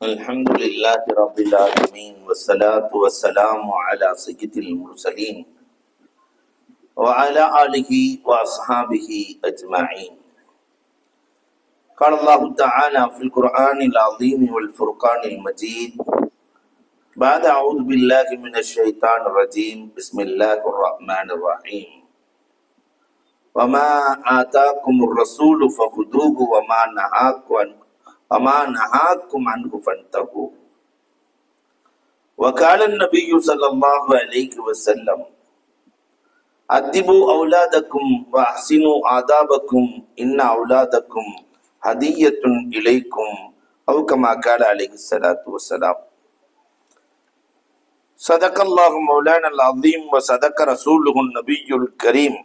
الحمد لله رب العالمين والصلاة والسلام على سيد المرسلين وعلى آله وأصحابه أجمعين. قال الله تعالى في القرآن العظيم والفرقان المجيد بعد أعوذ بالله من الشيطان الرجيم بسم الله الرحمن الرحيم. وما آتاكم الرسول فخذوه وما نهاكم عنه فانتهوا. وقال النبي صلى الله عليه وسلم أدبوا أولادكم وأحسنوا آدابكم إن أولادكم هدية إليكم أو كما قال عليه الصلاة والسلام. صدق الله مولانا العظيم وصدق رسوله النبي الكريم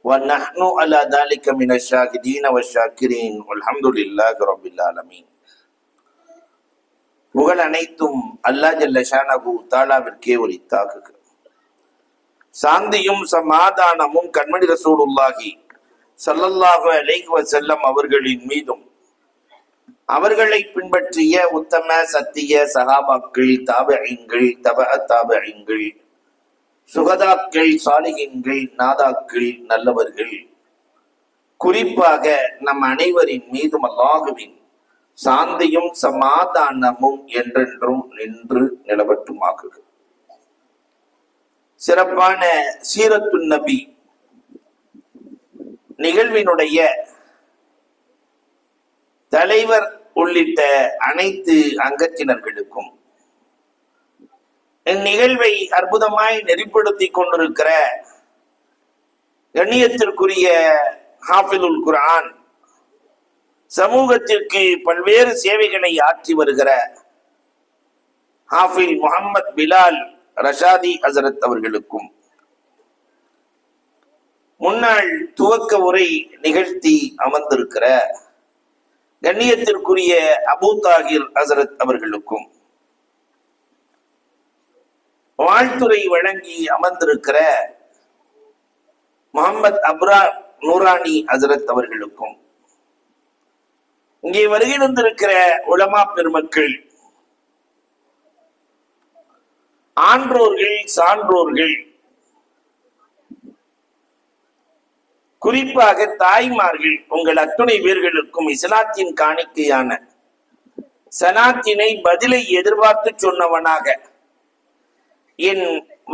ونحن على ذلك من الشاهدين والشاكرين والحمد لله رب العالمين. புகழ் அனைத்தும் அல்லாஹ் ஜல்ல ஷானஹு தஆலாவிற்கே உரித்தாகுக. சாந்தியும் சமாதானமும் கண்மணி ரசூலுல்லாஹி ஸல்லல்லாஹு அலைஹி வஸல்லம் அவர்களின் மீதும் அவர்களை பின்பற்றிய உத்தம சத்திய சஹாபாக்கள், தாபிஈன்கள், தபஅ-தாபிஈன்கள், சுகதாக்கள், சாலிஹீன்கள், நாதாக்கள், நல்லவர்கள், குறிப்பாக நம் அனைவரின் மீதும் அல்லாஹுவின் சாந்தியும் சமாதானமும் என்றென்றும் நின்று நிலவட்டுமாகுக. சிறப்பான சீரத்துன் நபி நிகழ்வினுடைய தலைவர் உள்ளிட்ட அனைத்து அங்கத்தினர்களுக்கும் இந்நிகழ்வை அற்புதமாய் நெறிப்படுத்தி கொண்டிருக்கிற கண்ணியத்திற்குரிய ஹாஃபிதுல் குர்ஆன், சமூகத்திற்கு பல்வேறு சேவைகளை ஆற்றி வருகிற ஹாஃபில் முஹம்மத் பிலால் ரஷாதி ஹசரத் அவர்களுக்கும், முன்னாள் துவக்க உரை நிகழ்த்தி அமர்ந்திருக்கிற கண்ணியத்திற்குரிய அபூ தாகிர் ஹசரத் அவர்களுக்கும், வாழ்த்துறை வழங்கி அமர்ந்திருக்கிற முகமது அப்ரா நூரானி ஹசரத் அவர்களுக்கும், இங்கே வருகை தந்திருக்கிற உலமா பெருமக்கள், ஆன்றோர்கள், சான்றோர்கள், குறிப்பாக தாய்மார்கள், உங்கள் அத்துணை பேர்களுக்கும் இஸ்லாத்தின் காணிக்கையான சலாத்தினை பதிலை எதிர்பார்த்து சொன்னவனாக என்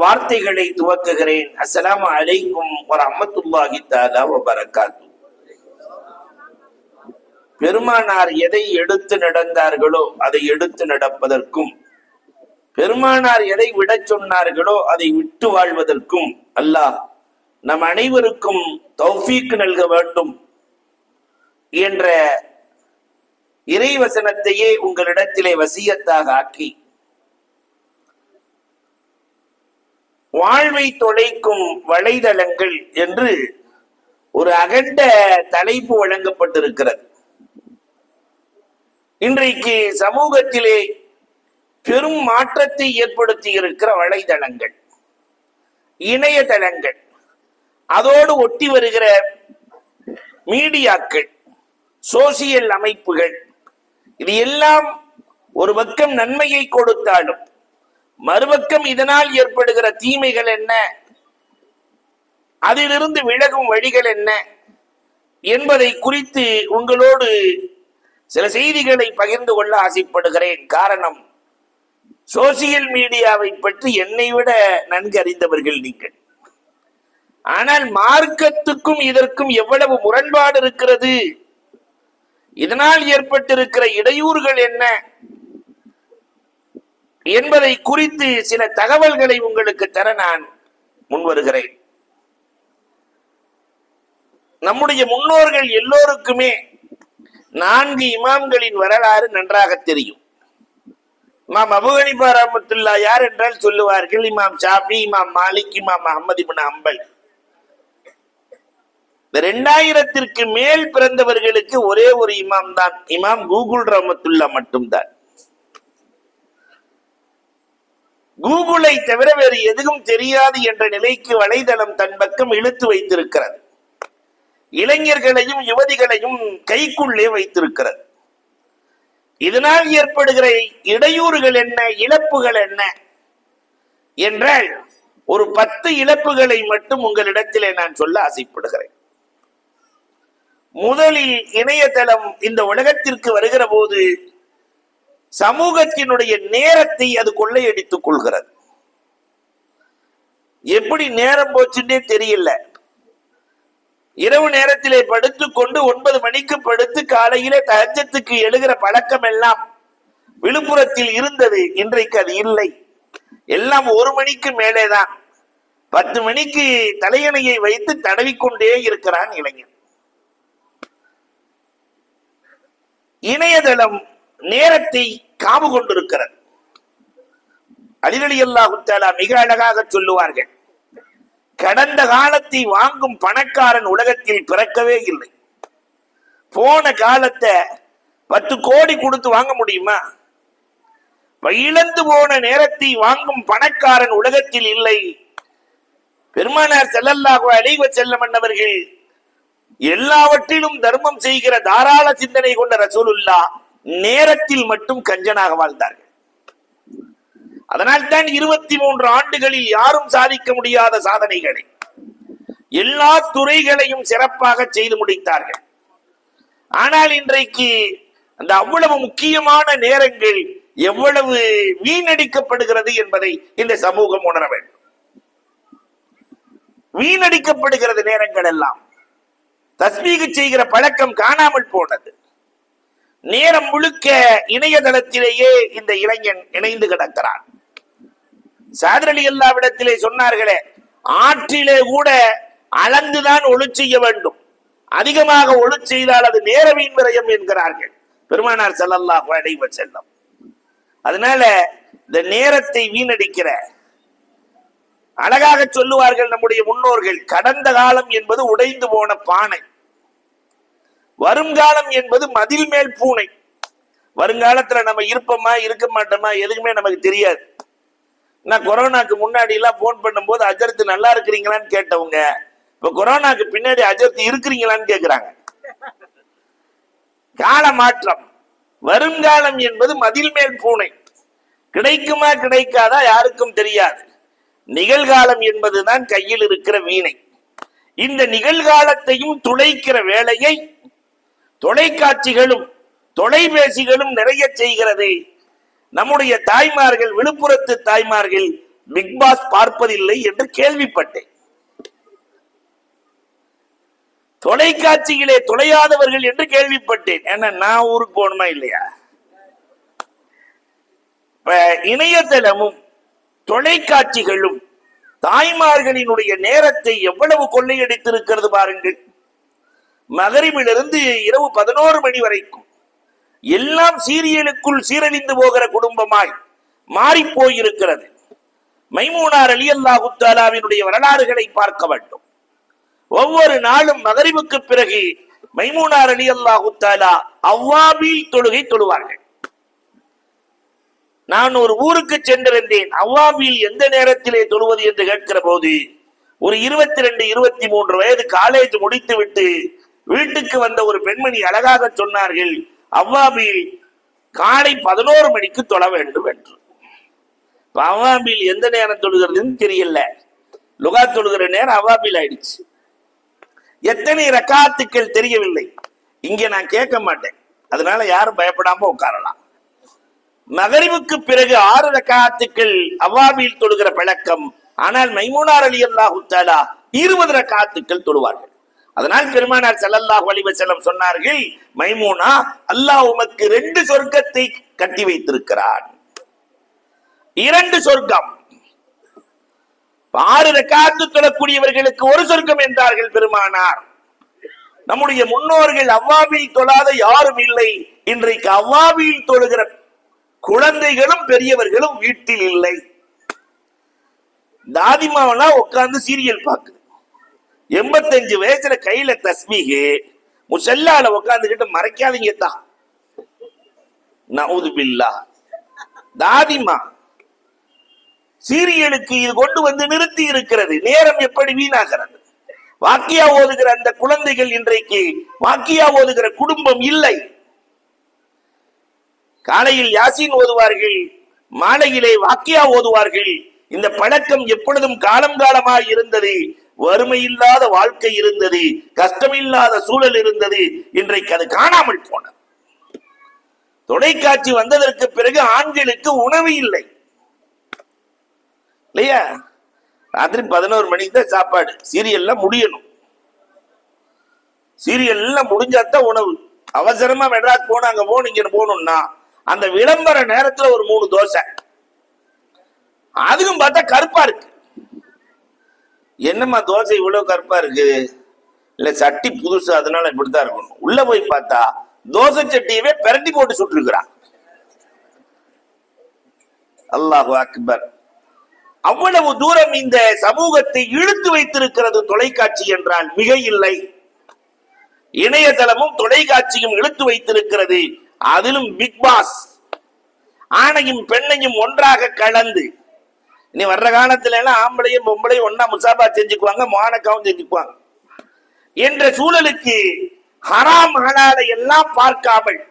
வார்த்தைகளை துவக்குகிறேன். அஸ்ஸலாமு அலைக்கும் வரஹ்மத்துல்லாஹி தஆலா வபரகாத்துஹு. பெருமானார் எதை எடுத்து நடந்தார்களோ அதை எடுத்து நடப்பதற்கும், பெருமானார் எதை விட சொன்னார்களோ அதை விட்டு வாழ்வதற்கும் அல்லாஹ் நம் அனைவருக்கும் தௌஃபீக் நல்க வேண்டும் என்ற இறைவசனத்தையே உங்களிடத்திலே வசியத்தாக ஆக்கி வாழ்வை தொலைக்கும் வலைதளங்கள் என்று ஒரு அகண்ட தலைப்பு வழங்கப்பட்டிருக்கிறது. இன்றைக்கு சமூகத்திலே பெரும் மாற்றத்தை ஏற்படுத்தி இருக்கிற வலைதளங்கள், இணையதளங்கள், அதோடு ஒட்டி வருகிற மீடியாக்கள், சோசியல் அமைப்புகள், இது எல்லாம் ஒரு பக்கம் நன்மையை கொடுத்தாலும் மறுபக்கம் இதனால் ஏற்படுகிற தீமைகள் என்ன, அதிலிருந்து விலகும் வழிகள் என்ன என்பதை குறித்து உங்களோடு சில செய்திகளை பகிர்ந்து கொள்ள ஆசைப்படுகிறேன். காரணம், சோசியல் மீடியாவை பற்றி என்னை விட நன்கு அறிந்தவர்கள் நீங்கள். ஆனால் மார்க்கத்துக்கும் இதற்கும் எவ்வளவு முரண்பாடு இருக்கிறது, இதனால் ஏற்பட்டிருக்கிற இடையூறுகள் என்ன என்பதை குறித்து சில தகவல்களை உங்களுக்கு தர நான் முன்வருகிறேன். நம்முடைய முன்னோர்கள் எல்லோருக்குமே 4 இமாம்களின் வரலாறு நன்றாக தெரியும். இமாம் அபூ ஹனீஃபா ரஹ்மத்துல்லாஹி யார் என்றால் சொல்லுவார்கள் இமாம் ஷாஃபி, இமாம் மாலிக், இமாம் அஹ்மத் இப்னு ஹம்பல். 2000ற்கு மேல் பிறந்தவர்களுக்கு ஒரே ஒரு இமாம் தான், இமாம் கூகுள் ரஹ்மத்துல்லாஹ் மட்டும்தான். கூகுளை தவிர வேறு எதுவும் தெரியாது என்ற நிலைக்கு வலைதளம் தன் பக்கம் இழுத்து வைத்திருக்கிறது. இளைஞர்களையும் யுவதிகளையும் கைக்குள்ளே வைத்திருக்கிறது. இதனால் ஏற்படுகிற இடையூறுகள் என்ன, இழப்புகள் என்ன என்றால் ஒரு 10 இழப்புகளை மட்டும் உங்களிடத்திலே நான் சொல்ல ஆசைப்படுகிறேன். முதலில் இணையதளம் இந்த உலகத்திற்கு வருகிற போது சமூகத்தினுடைய நேரத்தை அது கொள்ளையடித்துக் கொள்கிறது. எப்படி நேரம் போச்சுன்னே தெரியல. இரவு நேரத்திலே படுத்துக்கொண்டு 9 மணிக்கு படுத்து காலையிலே தஹஜ்ஜத்துக்கு எழுகிற பழக்கம் எல்லாம் விழுப்புரத்தில் இருந்தது. இன்றைக்கு அது இல்லை. எல்லாம் 1 மணிக்கு மேலேதான். 10 மணிக்கு தலையணையை வைத்து தடவிக்கொண்டே இருக்கிறான் இளைஞன். இணையதளம் நேரத்தை காவு கொண்டிருக்கிறது. அலி ரலியல்லாஹு தஆலா மிக அழகாக சொல்லுவார்கள், கடந்த காலத்தை வாங்கும் பணக்காரன் உலகத்தில் பிறக்கவே இல்லை. போன காலத்தை 10 கோடி கொடுத்து வாங்க முடியுமா? இழந்து போன நேரத்தை வாங்கும் பணக்காரன் உலகத்தில் இல்லை. பெருமானார் ஸல்லல்லாஹு அலைஹி வஸல்லம் அவர்கள் எல்லாவற்றிலும் தர்மம் செய்கிற தாராள சிந்தனை கொண்ட ரசூலுல்லாஹ் நேரத்தில் மட்டும் கஞ்சனாக வாழ்ந்தார்கள். அதனால் தான் 23 ஆண்டுகளில் யாரும் சாதிக்க முடியாத சாதனைகளை எல்லா துறைகளையும் சிறப்பாக செய்து முடித்தார்கள். ஆனால் இன்றைக்கு அந்த அவ்வளவு முக்கியமான நேரங்கள் எவ்வளவு வீணடிக்கப்படுகிறது என்பதை இந்த சமூகம் உணர வேண்டும். வீணடிக்கப்படுகிறது நேரங்கள் எல்லாம். தஸ்பீஹ் செய்கிற பழக்கம் காணாமல் போனது. நேரம் முழுக்க இணையதளத்திலேயே இந்த இளைஞன் இணைந்து கிடக்கிறான். ஸஅத் ரலியல்லாஹு சொன்னார்களே, ஆற்றிலே கூட அளந்துதான் ஒளி செய்ய வேண்டும், அதிகமாக ஒளி செய்தால் அது நேர வீண் விரயம் என்கிறார்கள் பெருமானார் ஸல்லல்லாஹு அலைஹி வஸல்லம். அதனால இந்த நேரத்தை வீணடிக்கிற அழகாக சொல்லுவார்கள் நம்முடைய முன்னோர்கள், கடந்த காலம் என்பது உடைந்து போன பானை, வருங்காலம் என்பது மதில் மேல் பூனை. வருங்காலத்துல நம்ம இருப்போமா இருக்க மாட்டோமா எதுக்குமே நமக்கு தெரியாது. நான் கொரோனாக்கு முன்னாடி எல்லாம் போன் பண்ணும் போது அஜர்த்து நல்லா இருக்கிறீங்களான்னு கேட்டவங்க இப்ப கொரோனாக்கு பின்னாடி அஜர்த்து இருக்கிறீங்களான்னு கேட்கிறாங்க. கால மாற்றம். வருங்காலம் என்பது மதில் மேல் பூனை, கிடைக்குமா கிடைக்காதா யாருக்கும் தெரியாது. நிகழ்காலம் என்பதுதான் கையில் இருக்கிற வீணை. இந்த நிகழ்காலத்தையும் துளைக்கிற வேலையை தொலைக்காட்சிகளும் தொலைபேசிகளும் நிறைய செய்கிறது. நம்முடைய தாய்மார்கள், விழுப்புரத்து தாய்மார்கள் பிக் பாஸ் பார்ப்பதில்லை என்று கேள்விப்பட்டேன். தொலைக்காட்சிகளே தொலையாதவர்கள் என்று கேள்விப்பட்டேன். ஏன்னா நான் ஊருக்கு போகணுமா இல்லையா? இப்ப இணையதளமும் தொலைக்காட்சிகளும் தாய்மார்களினுடைய நேரத்தை எவ்வளவு கொள்ளையடித்திருக்கிறது பாருங்கள். மகரிபிலிருந்து இரவு 11 மணி வரைக்கும் எல்லாம் சீரியலுக்குள் சீரழிந்து போகிற குடும்பமாய் மாறி போயிருக்கிறது. மைமூனா ரலியல்லாஹு தஆலாவினுடைய வரலாறுகளை பார்க்க வேண்டும். ஒவ்வொரு நாளும் மகரிபுக்கு பிறகு மைமூனா ரலியல்லாஹு தஆலா அவ்வாபில் தொழுகை தொழுவார்கள். நான் ஒரு ஊருக்கு சென்றிருந்தேன். அவ்வாபில் எந்த நேரத்திலே தொழுவது என்று கேட்கிற போது ஒரு 22, 23 வயது காலேஜ் முடித்து விட்டு வீட்டுக்கு வந்த ஒரு பெண்மணி அழகாக சொன்னார்கள், அவ்வாபில் காலை 11 மணிக்கு தொழ வேண்டும் என்று. அவ்வாபில் எந்த நேரம் தொழுகிறதுன்னு தெரியல. லுகா தொழுகிற நேரம் அவ்வாபில் ஆயிடுச்சு. எத்தனை ரக்காத்துக்கள் தெரியவில்லை. இங்கே நான் கேட்க மாட்டேன், அதனால யாரும் பயப்படாம உட்காரலாம். மகரிபுக்கு பிறகு 6 ரக்காத்துக்கள் அவ்வாபில் தொழுகிற பழக்கம். ஆனால் மைமூனா ரலியல்லாஹு தஆலா 20 ரக்காத்துக்கள் தொழுவார்கள். அதனால் பெருமானார் ஸல்லல்லாஹு அலைஹி வஸல்லம் சொன்னார்கள், மைமூனா, அல்லாஹ் உமக்கு 2 சொர்க்கத்தை கட்டி வைத்திருக்கிறான். 2 சொர்க்கம். 6 ரக்காத்து தொழக்கூடியவர்களுக்கு 1 சொர்க்கம் என்றார்கள் பெருமானார். நம்முடைய முன்னோர்கள் அவ்வாபில் தொழாத யாரும் இல்லை. இன்றைக்கு அவ்வாபில் தொழுகிற குழந்தைகளும் பெரியவர்களும் வீட்டில் இல்லை. தாதிமாவெல்லாம் உட்கார்ந்து சீரியல் பார்க்குது. 85 வயசுல கையில தஸ்பீஹ், முசல்லால உட்கார்ந்துகிட்டு மறைக்காதீங்க தான். நஊது பில்லாஹ். தாதிமா சீரியலுக்கு இது கொண்டு வந்து நிறுத்தி இருக்கிறது. நேரம் எப்படி வீணாகிறது. வாக்கியா ஓதுகிற அந்த குழந்தைகள் இன்றைக்கு வாக்கியா ஓதுகிற குடும்பம் இல்லை. காலையில் யாசீன் ஓதுவார்கள், மாலையிலே வாக்கியா ஓதுவார்கள். இந்த பழக்கம் எப்பொழுதும் காலம் காலமாக இருந்தது. வறுமை இல்லாத வாழ்க்கை இருந்தது, கஷ்டமில்லாத சூழல் இருந்தது. இன்றைக்கு அது காணாமல் போனது. தொலைக்காட்சி வந்ததற்கு பிறகு ஆண்களுக்கு உணவு இல்லை இல்லையா? ராத்திரி 11 மணிக்கு தான் சாப்பாடு. சீரியல்லாம் முடியணும், சீரியல்லாம் முடிஞ்சாதான் உணவு. அவசரமா மெட்ராஸ் போன அங்க போனீங்க போகணும்னா அந்த விளம்பர நேரத்துல ஒரு 3 தோசை. அதுக்கும் பார்த்தா கருப்பா இருக்கு. என்னம்மா தோசை இவ்வளவு கருப்பா இருக்கு? இல்ல சட்டி புதுசு, அதனால இப்படித்தான் இருக்கணும். உள்ள போய் பார்த்தா தோசை சட்டியவே பிரட்டி போட்டு சுட்டிருக்கிறான். அல்லாஹு அக்பர். அவ்வளவு தூரம் இந்த சமூகத்தை இழுத்து வைத்திருக்கிறது தொலைக்காட்சி என்றால் மிக இல்லை. இணையதளமும் தொலைக்காட்சியும் இழுத்து வைத்திருக்கிறது. அதிலும் பிக் பாஸ் ஆணையும் பெண்ணையும் ஒன்றாக கலந்து, இனி வர்ற காலத்துல எல்லாம் ஆம்பளையும் பொம்பளையும் ஒன்னா முசாபா செஞ்சுக்குவாங்க, மானக்காவும் செஞ்சுக்குவாங்க என்ற சூழலுக்கு ஹராம் ஹலாலை எல்லாம் பார்க்காமல்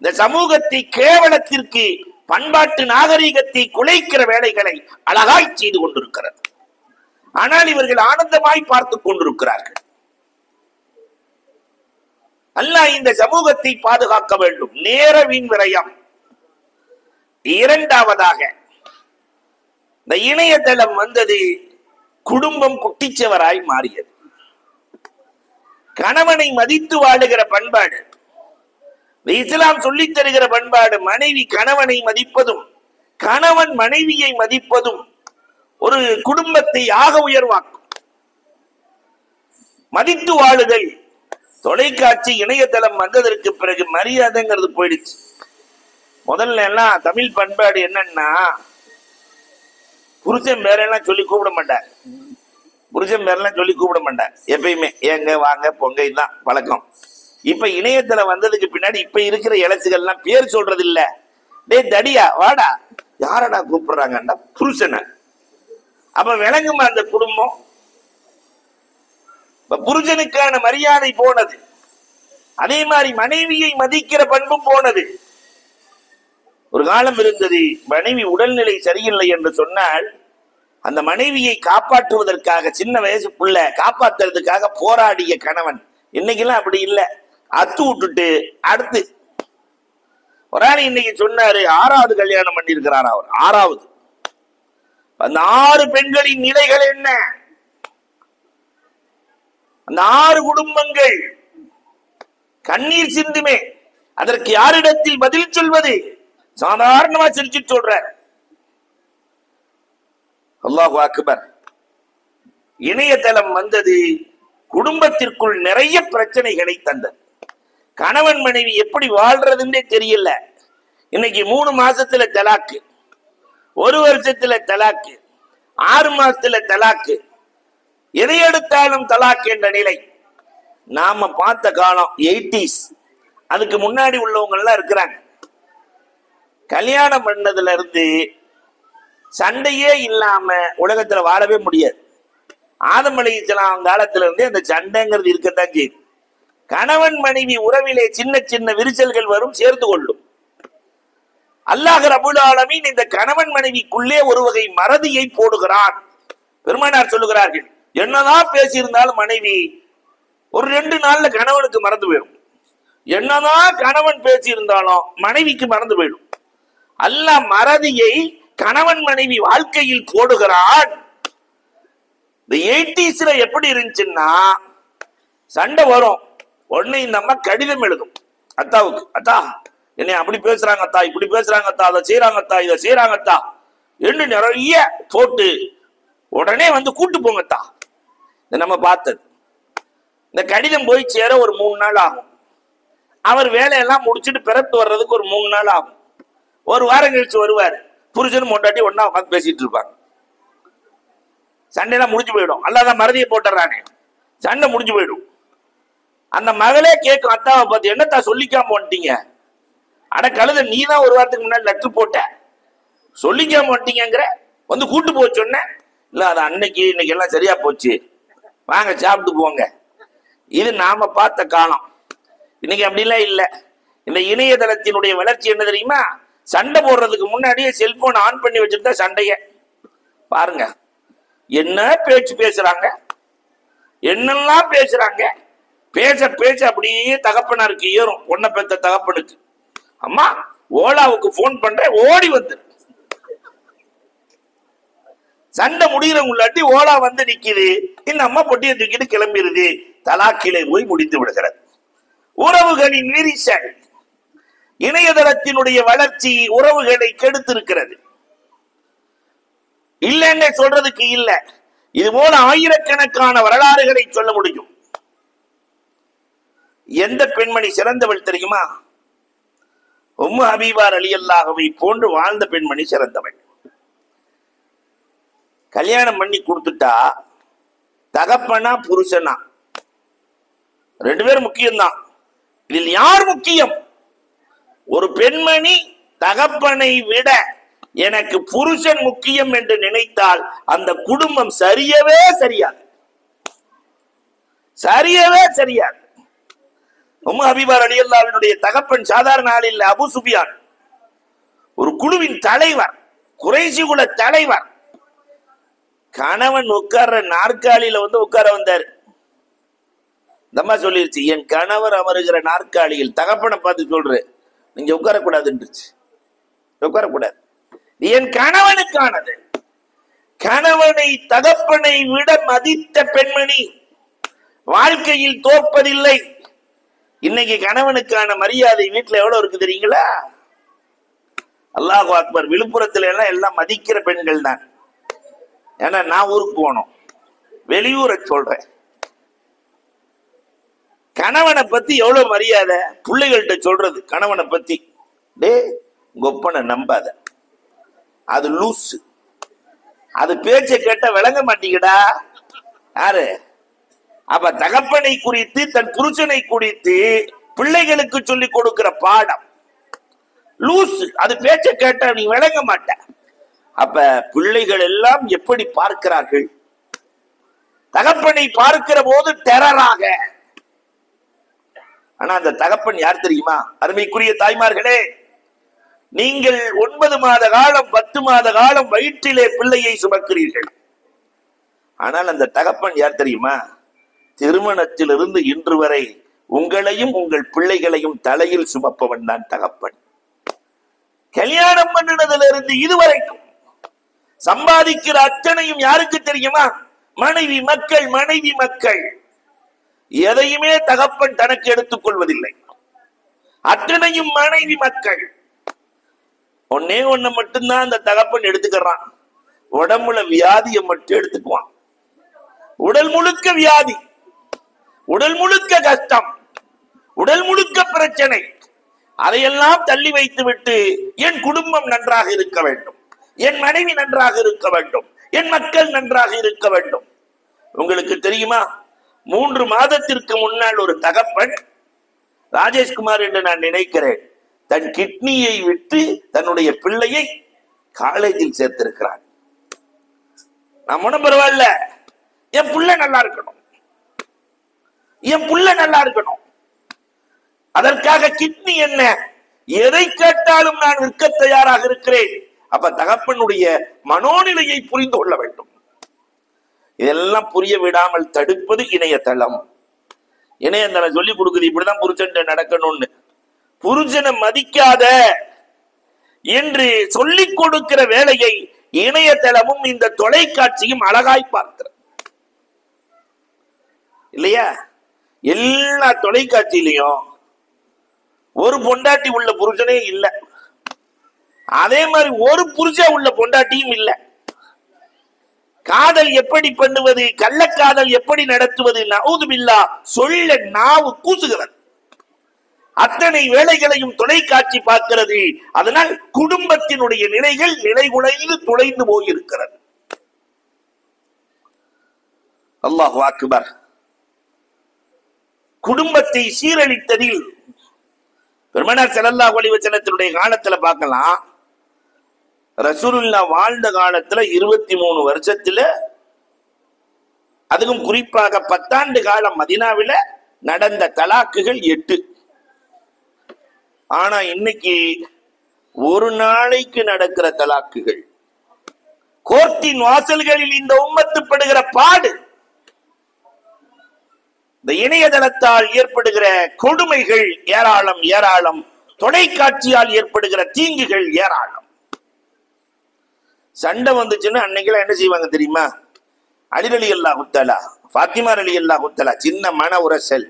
இந்த சமூகத்தை கேவலத்திற்கு, பண்பாட்டு நாகரீகத்தை குலைக்கிற வேலைகளை அழகாய் செய்து கொண்டிருக்கிறது. ஆனால் இவர்கள் ஆனந்தமாய் பார்த்துக் கொண்டிருக்கிறார்கள். அல்லாஹ் இந்த சமூகத்தை பாதுகாக்க வேண்டும். நேர வீண் விரயம். இரண்டாவதாக இந்த இணையதளம் வந்தது, குடும்பம் குட்டிச்சவராய் மாறியது. கணவனை மதித்து வாழுகிற பண்பாடு, இஸ்லாம் சொல்லித் தருகிற பண்பாடு, மனைவி கணவனை மதிப்பதும் கணவன் மனைவியை மதிப்பதும் ஒரு குடும்பத்தை ஆக உயர்வாக்கும். மதித்து வாழுதல். தொலைக்காட்சி இணையதளம் வந்ததற்கு பிறகு மரியாதைங்கிறது போயிடுச்சு. முதல்ல எல்லாம் தமிழ் பண்பாடு என்னன்னா, புருஷன் பேரெல்லாம் சொல்லி கூப்பிட மாட்டார். புருஷன் பேரெல்லாம் சொல்லி கூப்பிட மாட்டார் எப்பயுமே. ஏங்க வாங்க பொங்க, இதுதான் பழக்கம். இப்ப இணையத்துல வந்ததுக்கு பின்னாடி இப்ப இருக்கிற இளசுகள்லாம் பேர் சொல்றது இல்ல. டே தடியா வாடா, யாரடா கூப்பிடுறாங்கடா? புருஷனை. அப்ப விளங்குமா அந்த குடும்பம்? புருஷனுக்கான மரியாதை போனது. அதே மாதிரி மனைவியை மதிக்கிற பண்பும் போனது. ஒரு காலம் இருந்தது, மனைவி உடல்நிலை சரியில்லை என்று சொன்னால் அந்த மனைவியை காப்பாற்றுவதற்காக சின்ன வயசு புள்ள காப்பாற்றுறதுக்காக போராடிய கணவன். இன்னைக்கெல்லாம் அப்படி இல்லை. அத்து விட்டுட்டு அடுத்து ஒரு ஆள் இன்னைக்கு சொன்னாரு, 6வது கல்யாணம் பண்ணியிருக்கிறார் அவர். 6வது. அந்த 6 பெண்களின் நிலைகள் என்ன? அந்த 6 குடும்பங்கள் கண்ணீர் சிந்துமே. அதற்கு யாரிடத்தில் பதில் சொல்வது? சாதாரணமா சிரிச்சு சொல்ற. அல்லாஹு அக்பர். இணையதளம் வந்தது, குடும்பத்திற்குள் நிறைய பிரச்சனைகளை தந்தது. கணவன் மனைவி எப்படி வாழ்றதுன்னே தெரியல. இன்னைக்கு 3 மாசத்துல தலாக்கு, 1 வருஷத்துல தலாக்கு, 6 மாசத்துல தலாக்கு, எதை எடுத்தாலும் தலாக் என்ற நிலை. நாம பார்த்த காலம் 80s. அதுக்கு முன்னாடி உள்ளவங்க எல்லாம் இருக்கிறாங்க. கல்யாணம் பண்ணதுல இருந்து சண்டையே இல்லாம உலகத்துல வாழவே முடியாது. ஆதம் அலைஹிஸ்ஸலாம் காலத்துல இருந்தே அந்த சண்டைங்கிறது இருக்கத்தான் செய்யுது. கணவன் மனைவி உறவிலே சின்ன சின்ன விரிசல்கள் வரும், சேர்ந்து கொள்ளும். அல்லாஹ் ரப்பல் ஆலமீன் இந்த கணவன் மனைவிக்குள்ளே ஒரு வகை மறதியை போடுகிறான். பெருமானார் சொல்லுகிறார்கள், என்னதான் பேசியிருந்தாலும் மனைவி ஒரு 2 நாள்ல கணவனுக்கு மறந்து போயிடும். என்னதான் கணவன் பேசியிருந்தாலும் மனைவிக்கு மறந்து போயிடும். அல்லாஹ் மறதியை கணவன் மனைவி வாழ்க்கையில் போடுகிறான். இந்த 80ஸ்ல எப்படி இருந்துச்சுன்னா, சண்டை வரும், உடனே இந்த அம்மா கடிதம் எழுதும் அத்தாவுக்கு. அத்தா என்னை அப்படி பேசுறாங்க அத்தா, இப்படி பேசுறாங்க அத்தா, அதை செய்யறாங்க அத்தா, இதை செய்யறாங்க அத்தா என்று நிறைய போட்டு உடனே வந்து கூட்டு போங்கத்தா. நம்ம பார்த்தது. இந்த கடிதம் போய் சேர ஒரு 3 நாள் ஆகும். அவர் வேலையெல்லாம் முடிச்சுட்டு பிறப்பு வர்றதுக்கு ஒரு 3 நாள் ஆகும். ஒரு வாரம் கழிச்சு வருவார். புருஷனும் பொண்டாட்டி ஒன்னா உட்காந்து பேசிட்டு இருப்பாங்க. சண்டையெல்லாம் முடிஞ்சு போயிடும். அல்லாதான் மறதியை போட்டுறானே, சண்டை முடிஞ்சு போயிடும். அந்த மகளே கேட்கும் அத்தாவை பார்த்து, என்னத்தா சொல்லிக்காம வந்துட்டீங்க? அட கழுத, நீ தான் ஒரு வாரத்துக்கு முன்னாடி லெட்டர் போட்ட, சொல்லிக்காம வந்துட்டீங்கிற, வந்து கூட்டு போக சொன்ன. இல்ல அது அன்னைக்கு, இன்னைக்கு எல்லாம் சரியா போச்சு, வாங்க சாப்பிட்டு போங்க. இது நாம பார்த்த காலம். இன்னைக்கு அப்படிலாம் இல்லை. இந்த இணையதளத்தினுடைய வளர்ச்சி என்ன தெரியுமா? சண்டை போடுறதுக்கு முன்னாடியே செல்போன் ஆன் பண்ணி வச்சுட்டு சண்டைய பாருங்க. என்ன பேச்சு பேசுறாங்க, என்னெல்லாம் பேசுறாங்க. பேச பேச அப்படியே தகப்பனாருக்கு ஏறும். பொண்ணை பெத்த தகப்பனுக்கு, அம்மா ஓலாவுக்கு போன் பண்றேன், ஓடி வந்து சண்டை முடிகிறவங்களாட்டி ஓலா வந்து நிக்குது. இந்த அம்மா பொட்டியை தூக்கிட்டு கிளம்பிடுது. தலாக்கிலே போய் முடிந்து விடுகிறது. உறவுகளின் விரிசல், இணையதளத்தினுடைய வளர்ச்சி உறவுகளை கெடுத்திருக்கிறது. இல்லைன்னு சொல்றதுக்கு இல்ல, இது போல ஆயிரக்கணக்கான வரலாறுகளை சொல்ல முடியும். எந்த பெண்மணி சிறந்தவள் தெரியுமா? உம்மு ஹபீபா ரலியல்லாஹுவை போன்று வாழ்ந்த பெண்மணி சிறந்தவள். கல்யாணம் பண்ணி கொடுத்துட்டா தகப்பனா புருஷனா ரெண்டு பேரும் முக்கியம்தான். இதில் யார் முக்கியம்? ஒரு பெண்மணி தகப்பனை விட எனக்கு புருஷன் முக்கியம் என்று நினைத்தால் அந்த குடும்பம் சரியவே சரியாது, சரியவே சரியாது. உம்மு ஹபீபா ரலியல்லாஹுவினுடைய தகப்பன் சாதாரண ஆள் இல்ல. அபூ சுஃபியான் ஒரு குழுவின் தலைவர், குறைஷி குல தலைவர். கணவன் உட்கார்ற நாற்காலியில வந்து உட்கார வந்தார். தம்மா சொல்லிருச்சு, என் கணவர் அமருகிற நாற்காலியில் தகப்பனை பார்த்து சொல்றேன், நீங்க உட்காரக்கூடாதுன்றுச்சு. உட்காரக்கூடாது, என் கணவனுக்கானது. கணவனை தகப்பனை விட மதித்த பெண்மணி வாழ்க்கையில் தோற்பதில்லை. இன்னைக்கு கணவனுக்கான மரியாதை வீட்டுல எவ்வளவு இருக்கு தெரியுங்களா? அல்லாஹு அக்பர். விழுப்புரத்துல எல்லாம் மதிக்கிற பெண்கள் தான். ஏன்னா நான் ஊருக்கு போனோம், வெளியூரை சொல்றேன். கணவனை பத்தி எவ்வளவு மரியாதை பிள்ளைகள்கிட்ட சொல்றது. கணவனை பத்தி, டே கொப்பனை நம்பாத, அது லூசு, அது பேச்சை கேட்ட விளங்க மாட்டீங்கடா. யாரு? அப்ப தகப்பனை குறித்து, தன் புருஷனை குறித்து பிள்ளைகளுக்கு சொல்லிக் கொடுக்கிற பாடம் லூசு, அது பேச்சை கேட்ட நீ விளங்க மாட்ட. அப்ப பிள்ளைகள் எல்லாம் எப்படி பார்க்கிறார்கள்? தகப்பனை பார்க்கிற போது டெரராக. ஆனா அந்த தகப்பன் யார் தெரியுமா? அருமைக்குரிய தாய்மார்களே, நீங்கள் 9 மாத காலம் 10 மாத காலம் வயிற்றிலே பிள்ளையை சுமக்கிறீர்கள். ஆனால் அந்த தகப்பன் யார் தெரியுமா? திருமணத்திலிருந்து இன்று வரை உங்களையும் உங்கள் பிள்ளைகளையும் தலையில் சுமப்பவன் தான் தகப்பன். கல்யாணம் பண்ணினதுல இருந்து இதுவரைக்கும் சம்பாதிக்கிற அத்தனையும் யாருக்கு தெரியுமா? மனைவி மக்கள். மனைவி மக்கள் எதையுமே தகப்பன் தனக்கு எடுத்துக் கொள்வதில்லை, அத்தனையும் மனைவி மக்கள். ஒன்னே ஒண்ணு மட்டும்தான் அந்த தகப்பன் எடுத்துக்கிறான், உடம்புல வியாதியை மட்டும் எடுத்துக்குவான். உடல் முழுக்க வியாதி, உடல் முழுக்க கஷ்டம், உடல் முழுக்க பிரச்சனை. அதையெல்லாம் தள்ளி வைத்து விட்டு என் குடும்பம் நன்றாக இருக்க வேண்டும், என் மனைவி நன்றாக இருக்க வேண்டும், என் மக்கள் நன்றாக இருக்க வேண்டும். உங்களுக்கு தெரியுமா, 3 மாதத்திற்கு முன்னால் ஒரு தகப்பன், ராஜேஷ்குமார் என்று நான் நினைக்கிறேன், தன் கிட்னியை விட்டு தன்னுடைய பிள்ளையை காலேஜில் சேர்த்திருக்கிறான். நான் ஒண்ணும் பரவாயில்ல, என் புள்ள நல்லா இருக்கணும், என் புள்ள நல்லா இருக்கணும். அதற்காக கிட்னி என்ன, எதை கேட்டாலும் நான் விற்க தயாராக இருக்கிறேன். அப்ப தகப்பனுடைய மனோநிலையை புரிந்து கொள்ள வேண்டும். இதெல்லாம் புரிய விடாமல் தடுப்பது இணையதளம். இணையதளம் சொல்லி கொடுக்குது, இப்படிதான் புருஷன் நடக்கணும்னு. புருஷனை மதிக்காத என்று சொல்லிக் கொடுக்கிற வேலையை இணையதளமும் இந்த தொலைக்காட்சியும் அழகாய் பார்க்கிற இல்லையா? எல்லா தொலைக்காட்சியிலையும் ஒரு பொண்டாட்டி உள்ள புருஷனே இல்ல, அதே மாதிரி ஒரு புருஷன் உள்ள பொண்டாட்டியும் இல்ல. காதல் எப்படி பண்ணுவது, கள்ளக்காதல் எப்படி நடத்துவது, நஊது பில்லாஹ், சொல்ல நாவு கூசுகிறது. அத்தனை வேலைகளையும் தொலைக்காட்சி பார்க்கிறது. அதனால் குடும்பத்தினுடைய நிலைகள் நிலைகுலைந்து துளைந்து போயிருக்கிறது. அல்லாஹு அக்பர். குடும்பத்தை சீரழித்ததில் பெருமானார் ஸல்லல்லாஹு அலைஹி வஸல்லத்தினுடைய காலத்துல பார்க்கலாம், ரசூலுல்லாஹ் வாழ்ந்த காலத்துல 23 வருஷத்துல, அதுவும் குறிப்பாக 10 ஆண்டு காலம் மதீனாவில நடந்த தலாக்குகள் 8. ஆனா இன்னைக்கு ஒரு நாளைக்கு நடக்கிற தலாக்குகள், கோர்ட்டின் வாசல்களில் இந்த உம்மத்து படுகிற பாடு, இந்த இணையதளத்தால் ஏற்படுகிற கொடுமைகள் ஏராளம் ஏராளம், தொலைக்காட்சியால் ஏற்படுகிற தீங்குகள் ஏராளம். சண்டை வந்துச்சுன்னா அன்னைக்கெல்லாம் என்ன செய்வாங்க தெரியுமா? அலி ரலியல்லாஹு தஆலா, ஃபாத்திமா ரலியல்லாஹு தஆலா, சின்ன மன உரசல்.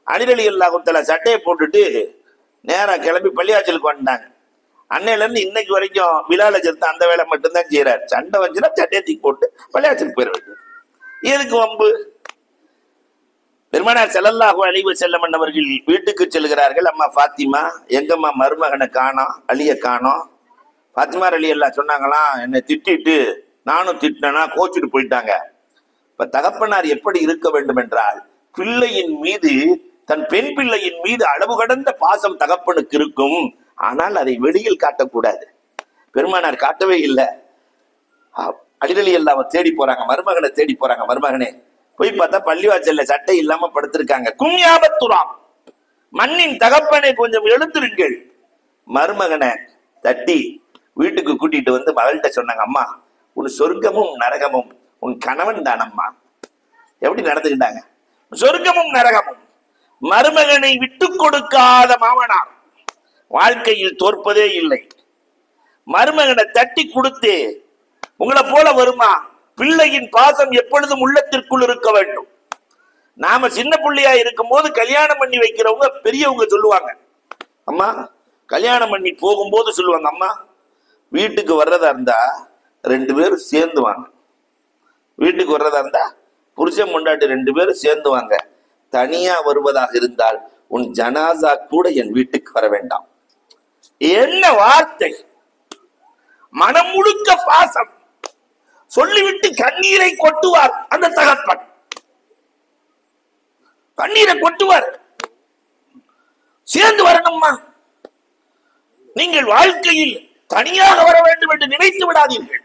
அலி ரலியல்லாஹு தஆலா சட்டையை போட்டுட்டு நேரா கிளம்பி பள்ளியாச்சலுக்கு வந்தாங்க. அன்னையில இருந்து இன்னைக்கு வரைக்கும் பிலால் சேர்த்து அந்த வேலை மட்டும்தான் செய்யறாரு. சண்டை வந்துச்சுன்னா சட்டையை தூக்கி போட்டு பள்ளியாச்சலுக்கு போயிட வேண்டியது. எதுக்கு வம்பு? பெருமானார் ஸல்லல்லாஹு அலைஹி வஸல்லம் அவர்கள் வீட்டுக்கு செல்கிறார்கள். அம்மா ஃபாத்திமா, எங்கம்மா மருமகனை காணோம், அலியை காணோம். ஃபாத்திமா ரலியல்லாஹு சொன்னாங்களாம், என்னை திட்டிட்டு நானும் திட்டினா கோச்சிட்டு போயிட்டாங்க. இப்ப தகப்பனார் எப்படி இருக்க வேண்டும் என்றால், பிள்ளையின் மீது, தன் பெண் பிள்ளையின் மீது அளவு கடந்த பாசம் தகப்பனுக்கு இருக்கும். ஆனால் அதை வெளியில் காட்டக்கூடாது. பெருமானார் காட்டவே இல்லை. அலி ரலியல்லாஹு தேடி போறாங்க, மருமகனை தேடி போறாங்க. மருமகனே போய் பார்த்தா பள்ளிவாசல்ல சட்டை இல்லாம படுத்திருக்காங்க. கும்யாபத்துராம், மண்ணின் தகப்பனை கொஞ்சம் எழுந்திருங்கள். மருமகனை தட்டி வீட்டுக்கு கூட்டிட்டு வந்து மகள்கிட்ட சொன்னாங்க, அம்மா உன் சொர்க்கமும் நரகமும் உன் கணவன் தானம்மா. எப்படி நடந்துக்கிட்டாங்க? சொர்க்கமும் நரகமும். மருமகனை விட்டு கொடுக்காத மாமனார் வாழ்க்கையில் தோற்பதே இல்லை. மருமகனை தட்டி கொடுத்து, உங்களை போல வருமா? பிள்ளையின் பாசம் எப்பொழுதும் உள்ளத்திற்குள் இருக்க வேண்டும். நாம சின்ன பிள்ளையா இருக்கும் போது கல்யாணம் பண்ணி வைக்கிறவங்க பெரியவங்க சொல்லுவாங்க, அம்மா கல்யாணம் பண்ணி போகும்போது சொல்லுவாங்க, அம்மா வீட்டுக்கு வர்றதா இருந்தா 2 பேரும் சேர்ந்து வாங்க. வீட்டுக்கு வர்றதா இருந்தா புருஷன் பொண்டாட்டி 2 பேரும் சேர்ந்து வாங்க. தனியா வருவதாக இருந்தால் உன் ஜனாசா கூட என் வீட்டுக்கு வர வேண்டாம். என்ன வார்த்தை! மனம் முழுக்க பாசம். சொல்லிவிட்டு கண்ணீரை கொட்டுவார் அந்த தகப்பன். கண்ணீரை கொட்டுவார். சேர்ந்து வரணும்மா. நீங்கள் வாழ்க்கையில் தனியாக வர வேண்டும் என்று நினைத்து விடாதீர்கள்.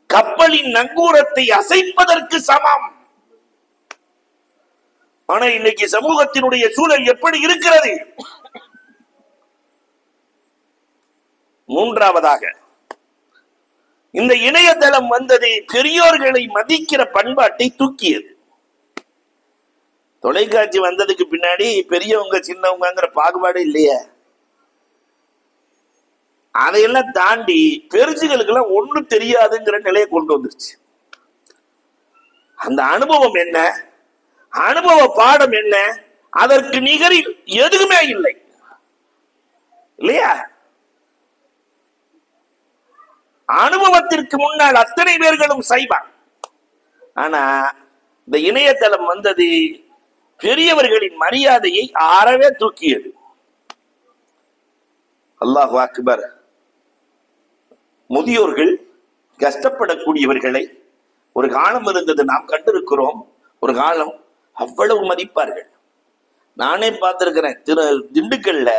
கப்பலின் நங்கூரத்தை அசைப்பதற்கு சமம். ஆனா இன்னைக்கு சமூகத்தினுடைய சூழல் எப்படி இருக்கிறது? மூன்றாவதாக, இந்த இணையதளம் வந்தது பெரியோர்களை மதிக்கிற பண்பாட்டை தூக்கியது. தொலைக்காட்சி வந்ததுக்கு பின்னாடி பெரியவங்க சின்னவங்கிற பாகுபாடு இல்லையே. அதையெல்லாம் தாண்டி பெருசுகளுக்கு எல்லாம் ஒண்ணும் தெரியாதுங்கிற நிலையை கொண்டு வந்துருச்சு. அந்த அனுபவம் என்ன, அனுபவ பாடம் என்ன, அதற்கு நிகரில் எதுவுமே இல்லை இல்லையா? அனுபவத்திற்கு முன்னால் அத்தனை பேர்களும் சைவம். ஆனா இந்த இணையதளம் வந்தது பெரியவர்களின் மரியாதையை அறவே தூக்கியது. அல்லாஹு அக்பர். முதியோர்கள், கஷ்டப்படக்கூடியவர்களை ஒரு காலம் இருந்தது, நாம் கண்டிருக்கிறோம். ஒரு காலம் அவ்வளவு மதிப்பார்கள். நானே பார்த்திருக்கிறேன். திண்டுக்கல்ல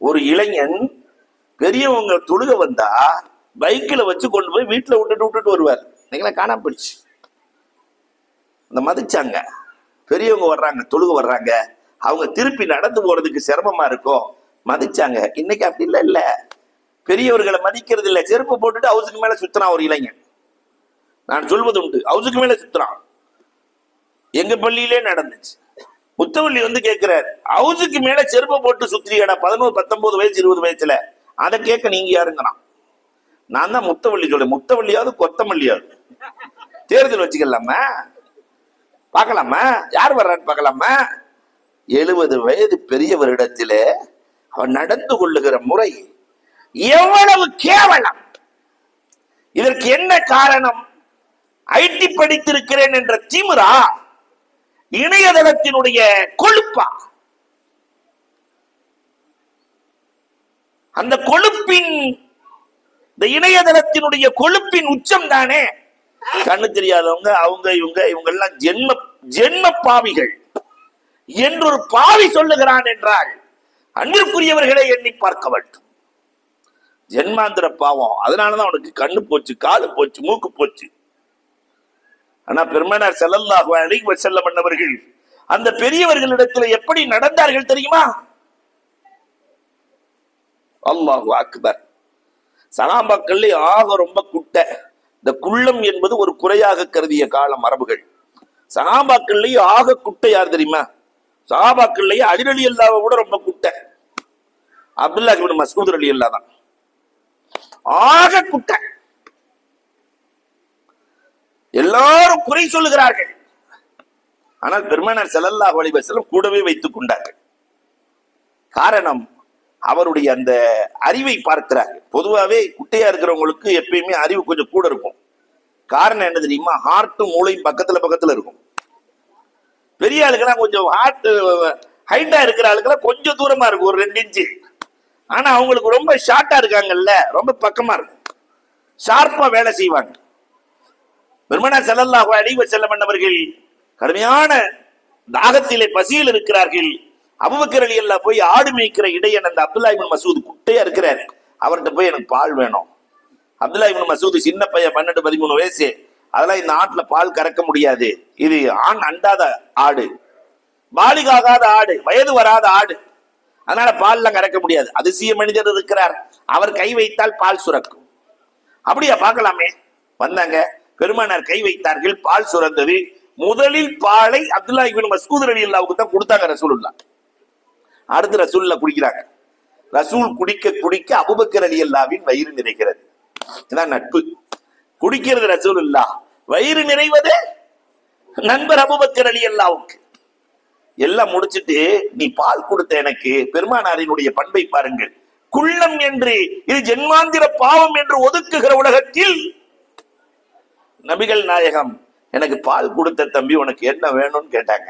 ஒரு இளைஞன் பெரியவங்க தொழுக வந்தா பைக்கில் வச்சு கொண்டு போய் வீட்டுல விட்டுட்டு வருவார். நீங்களா காணாம போயிடுச்சு. அந்த மதிச்சாங்க. பெரியவங்க வர்றாங்க, தொழுக வர்றாங்க, அவங்க திருப்பி நடந்து போறதுக்கு சிரமமா இருக்கும், மதிச்சாங்க. இன்னைக்கு அப்படி இல்லை. இல்ல, பெரியவர்களை மதிக்கிறது இல்லை. செருப்பு போட்டுட்டு ஹவுஸுக்கு மேல சுத்துறான் ஒரு இளைஞன். நான் சொல்வது உண்டு, ஹவுஸுக்கு மேல சுத்துறான். எங்க பள்ளியிலே நடந்துச்சு. முத்தவள்ளி வந்து கேட்கிறார், ஹவுஸுக்கு மேல செருப்பை போட்டு சுத்திரியாடா 11, 19 வயசு 20 வயசுல? அதை கேட்க நீங்க யாருங்கிறான். நான் தான் முத்தவள்ளி சொல்றேன். முத்தவள்ளியாவது கொத்தமல்லியாவது தேர்தல் வச்சுக்கலாமா? பார்க்கலாமா யார் வர்றான்னு பார்க்கலாமா? 70 வயது பெரியவரிடத்திலே அவன் நடந்து கொள்ளுகிற முறை எவ்வளவு கேவலம்! இதற்கு என்ன காரணம்? ஐடி படித்திருக்கிறேன் என்ற திமிரா? இணையதளத்தினுடைய கொழுப்பா? அந்த கொழுப்பின், இந்த இணையதளத்தினுடைய கொழுப்பின் உச்சம் தானே. கண்ணு தெரியாதவங்க, அவங்க இவங்க எல்லாம் ஜென்ம பாவிகள் என்று ஒரு பாவி சொல்லுகிறான் என்றால் அன்பிற்குரியவர்களை எண்ணி பார்க்க வேண்டும். ஜென்மாந்திர பாவம். அதனாலதான் அவனுக்கு கண்ணு போச்சு, காலு போச்சு, மூக்கு போச்சு. ஆனா பெருமானார் ஸல்லல்லாஹு அலைஹி வஸல்லம் அவர்கள் அந்த பெரியவர்களிடத்தில் எப்படி நடந்தார்கள் தெரியுமா? அல்லாஹு அக்பர். சகாபாக்கள்ல ஆக ரொம்ப குட்டை. இந்த குள்ளம் என்பது ஒரு குறையாக கருதிய காலம் அரபுகள். சகாபாக்கள்லயே ஆக குட்டை யார் தெரியுமா? சகாபாக்கள்லயே அலி ரலியல்லாஹு விட ரொம்ப குட்டை அப்துல்லாஹ் இப்னு மஸ்ஊத் ரலியல்லாஹு தான் ஆக குட்டை. எல்லாரும் குறை சொல்லுகிறார்கள். ஆனால் பெருமானார் ஸல்லல்லாஹு அலைஹி வஸல்லம் கூடவே வைத்துக் கொண்டார்கள். காரணம், அவருடைய அந்த அறிவை பார்க்கிறார்கள். பொதுவாகவே குட்டையா இருக்கிறவங்களுக்கு எப்பயுமே அறிவு கொஞ்சம் கூட இருக்கும். காரணம் என்ன தெரியுமா? ஹார்ட்டும் மூளையும் பக்கத்துல பக்கத்துல இருக்கும். பெரிய ஆளுக்கெல்லாம் கொஞ்சம் ஹார்ட் ஹைட்டா இருக்கிற ஆளுக்கெல்லாம் கொஞ்சம் தூரமா இருக்கும், ஒரு 2 இன்ச்சு. ஆனா அவங்களுக்கு ரொம்ப ஷார்ட்டா இருக்காங்கல்ல, ரொம்ப பக்கமா இருக்கும், ஷார்ப்பா வேலை செய்வாங்க. பெருமானார் ஸல்லல்லாஹு அலைஹி வஸல்லம் அவர்கள் கடுமையான தாகத்திலே பசியில் இருக்கிறார்கள். அபூபக்கர் ரலியல்லாஹு போய் ஆடு மேய்க்கிற இடையன் அந்த அப்துல்லாஹ் இப்னு மஸ்ஊத் குட்டையா இருக்கிறார், அவர்கிட்ட போய் எனக்கு பால் வேணும். அப்துல்லாஹ் இப்னு மஸ்ஊத் சின்ன பையன், 12-13 வயசு. அதெல்லாம் இந்த ஆட்டுல பால் கறக்க முடியாது, இது ஆண் அண்டாத ஆடு, பாலிகாகாத ஆடு, வயது வராத ஆடு, அதனால பால்லாம் கறக்க முடியாது. அதிசய மனிதர் இருக்கிறார், அவர் கை வைத்தால் பால் சுரக்கும். அப்படியா, பார்க்கலாமே. வந்தாங்க, பெருமானார் கை வைத்தார்கள், பால் சுரந்தது. முதலில் பாலை அப்துல்லாஹ் இப்னு மஸ்ஊத் ரலியல்லாஹுக்கு தான் கொடுத்தாங்க ரசூலுல்லாஹ். அடுத்து ரசூலுல்லாஹ் குடிக்கிறாங்க. ரசூல் குடிக்க குடிக்க அபூபக்கர் ரலியல்லாஹுவின் வயிறு நிறைகிறது. இதான் நட்பு. குடிக்கிறது ரசூலுல்லாஹ், வயிறு நிறைவது நண்பர் அபூபக்கர் ரலியல்லாஹுக்கு. எல்லாம் முடிச்சிட்டு, நீ பால் கொடுத்த எனக்கு, பெருமானாரினுடைய பண்பை பாருங்கள், குள்ளம் என்று, இது ஜென்மாந்திர பாவம் என்று ஒதுக்குகிற உலகத்தில் நபிகள் நாயகம் எனக்கு பால் கொடுத்த தம்பி, உனக்கு என்ன வேணும்னு கேட்டாங்க.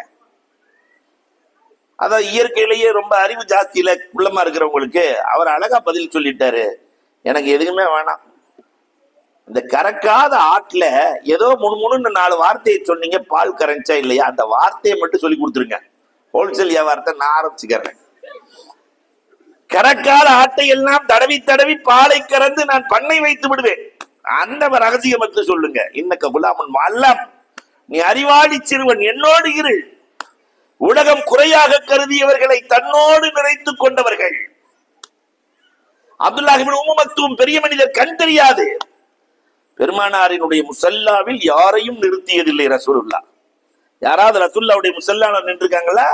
அதான் இயற்கையிலேயே ரொம்ப அறிவு ஜாஸ்தியில குள்ளமா இருக்கிறவங்களுக்கு அவர் அழகா பதில் சொல்லிட்டாரு, எனக்கு எதுவுமே வேணாம், இந்த கறக்காத ஆட்டுல ஏதோ முணுமுணுன்னு 4 வார்த்தையை சொன்னீங்க, பால் கரைஞ்சா இல்லையா, அந்த வார்த்தையை மட்டும் சொல்லி கொடுத்துருங்க, ஹோல்சேல் வியாபாரத்தை நான் ஆரம்பிச்சுக்கிறேன். கறக்காத ஆட்டை எல்லாம் தடவி தடவி பாலை கறந்து நான் பண்ணை வைத்து விடுவேன், அந்த ரகசியமத்தை சொல்லுங்க. இன்னக்க குலாமுன் மல்லம், நீ அறிவாளி சிறுவன், என்னோடு இரு. உலகம் குறையாக கருதியவர்களை தன்னோடு நிறைத்துக் கொண்டவர்கள். அப்துல்லாஹ் இப்னு உம்மு மக்தூம் பெரிய மனிதர், கண் தெரியாது. பெருமானாரினுடைய முசல்லாவில் யாரையும் நிறுத்தியதில்லை ரசூலுல்லாஹ். யாராவது ரசூலுல்லாஹ்வுடைய முசல்லாவில் நின்றுருக்காங்களா?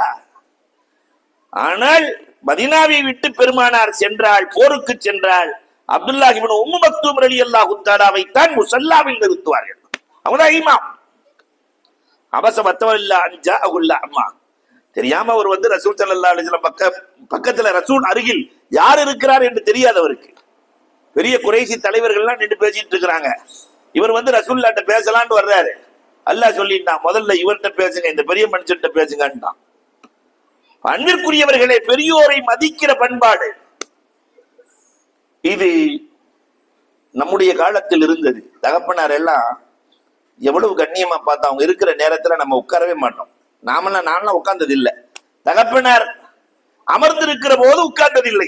ஆனால் மதீனாவை விட்டு பெருமானார் சென்றால், போருக்கு சென்றால், அப்துல்லாஹ் இப்னு உம்மு மக்தூம் ரலியல்லாஹு தஆலாவை தான் முசல்லாவில் நிறுத்துவார்கள். அவங்கதான் இமாம். அபஸவத்தவல்லா அன்ஜா அகுல்லா அம்மா, தெரியாம அவர் வந்து ரசூல் ஸல்லல்லாஹு அலைஹி வஸல்லம் பக்கத்துல, ரசூல் அருகில் யார் இருக்கிறார் என்று தெரியாதவருக்கு. பெரிய குறைசி தலைவர்கள்லாம் நின்று பேசிட்டு இருக்கிறாங்க, இவர் வந்து ரசூலுல்லாஹ்ட்ட பேசலான்னு வர்றாரு. அல்லாஹ் சொல்லிட்டான், முதல்ல இவர்கிட்ட பேசுங்க, இந்த பெரிய மனுஷன்ட்ட பேசுங்கன்றான். அன்பிற்குரியவர்களே, பெரியோரை மதிக்கிற பண்பாடு இது நம்முடைய காலத்தில் இருந்தது. தகப்பனார் எல்லாம் எவ்வளவு கண்ணியமா பார்த்தா, அவங்க இருக்கிற நேரத்துல நம்ம உட்காரவே மாட்டோம். நான்லாம் உட்கார்ந்தது இல்லை. தகப்பனார் அமர்ந்திருக்கிற போது உட்கார்ந்தது இல்லை.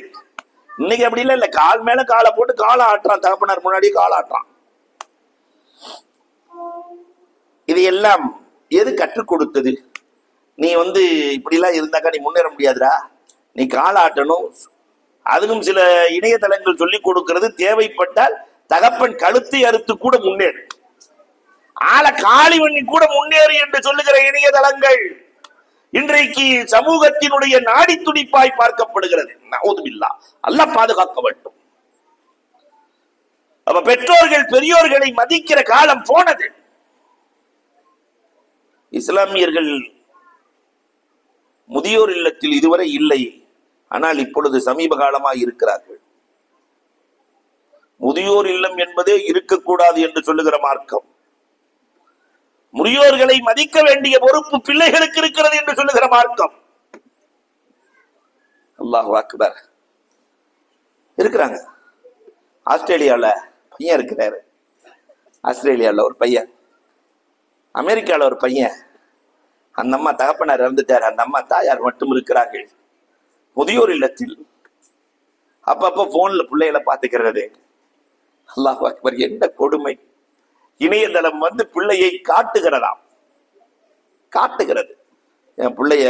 இன்னைக்கு அப்படி இல்ல, கால் மேல காலை போட்டு காலை ஆட்டுறான், தகப்பனார் முன்னாடி காலை ஆட்டுறான். இதையெல்லாம் எது கற்றுக் கொடுத்தது? நீ வந்து இப்படி எல்லாம் இருந்தாக்கா நீ முன்னேற முடியாதுடா, நீ காலை ஆட்டணும். அதுவும் சில இணையதளங்கள் சொல்லிக் கொடுக்கிறது, தேவைப்பட்டால் தகப்பன் கழுத்தை அறுத்து கூட முன்னேறு, ஆளை காளி பண்ணி கூட முன்னேறு என்று சொல்லுகிற இணையதளங்கள் இன்றைக்கு சமூகத்தினுடைய நாடி துடிப்பாய் பார்க்கப்படுகிறது. நவுதுபில்லாஹ், அல்லாஹ் பாதுகாக்க வேண்டும். அப்ப பெற்றோர்கள் பெரியோர்களை மதிக்கிற காலம் போனது. இஸ்லாமியர்கள் முதியோர் இல்லத்தில் இதுவரை இல்லை, ஆனால் இப்பொழுது சமீப காலமாக இருக்கிறார்கள். முதியோர் இல்லம் என்பதே இருக்கக்கூடாது என்று சொல்லுகிற மார்க்கம். முதியோர்களை மதிக்க வேண்டிய பொறுப்பு பிள்ளைகளுக்கு இருக்கிறது என்று சொல்லுகிற மார்க்கம். அல்லாஹ் அக்பர். இருக்கிறாங்க. ஆஸ்திரேலியாவில் பையன் இருக்கிறாரு, ஆஸ்திரேலியாவில் ஒரு பையன், அமெரிக்காவில் ஒரு பையன். அந்த அம்மா தகப்பனார் இறந்துட்டார், அந்த அம்மா தாயார் மட்டும் இருக்கிறார்கள் முதியோர் இல்லத்தில். அப்பப்போ போன்ல பிள்ளைகளை பார்த்துக்கிறது. அல்லாஹ் அக்பர், என்ன கொடுமை! இணையதளம் வந்து பிள்ளையை காட்டுகிறதாம், காட்டுகிறது. என் பிள்ளைய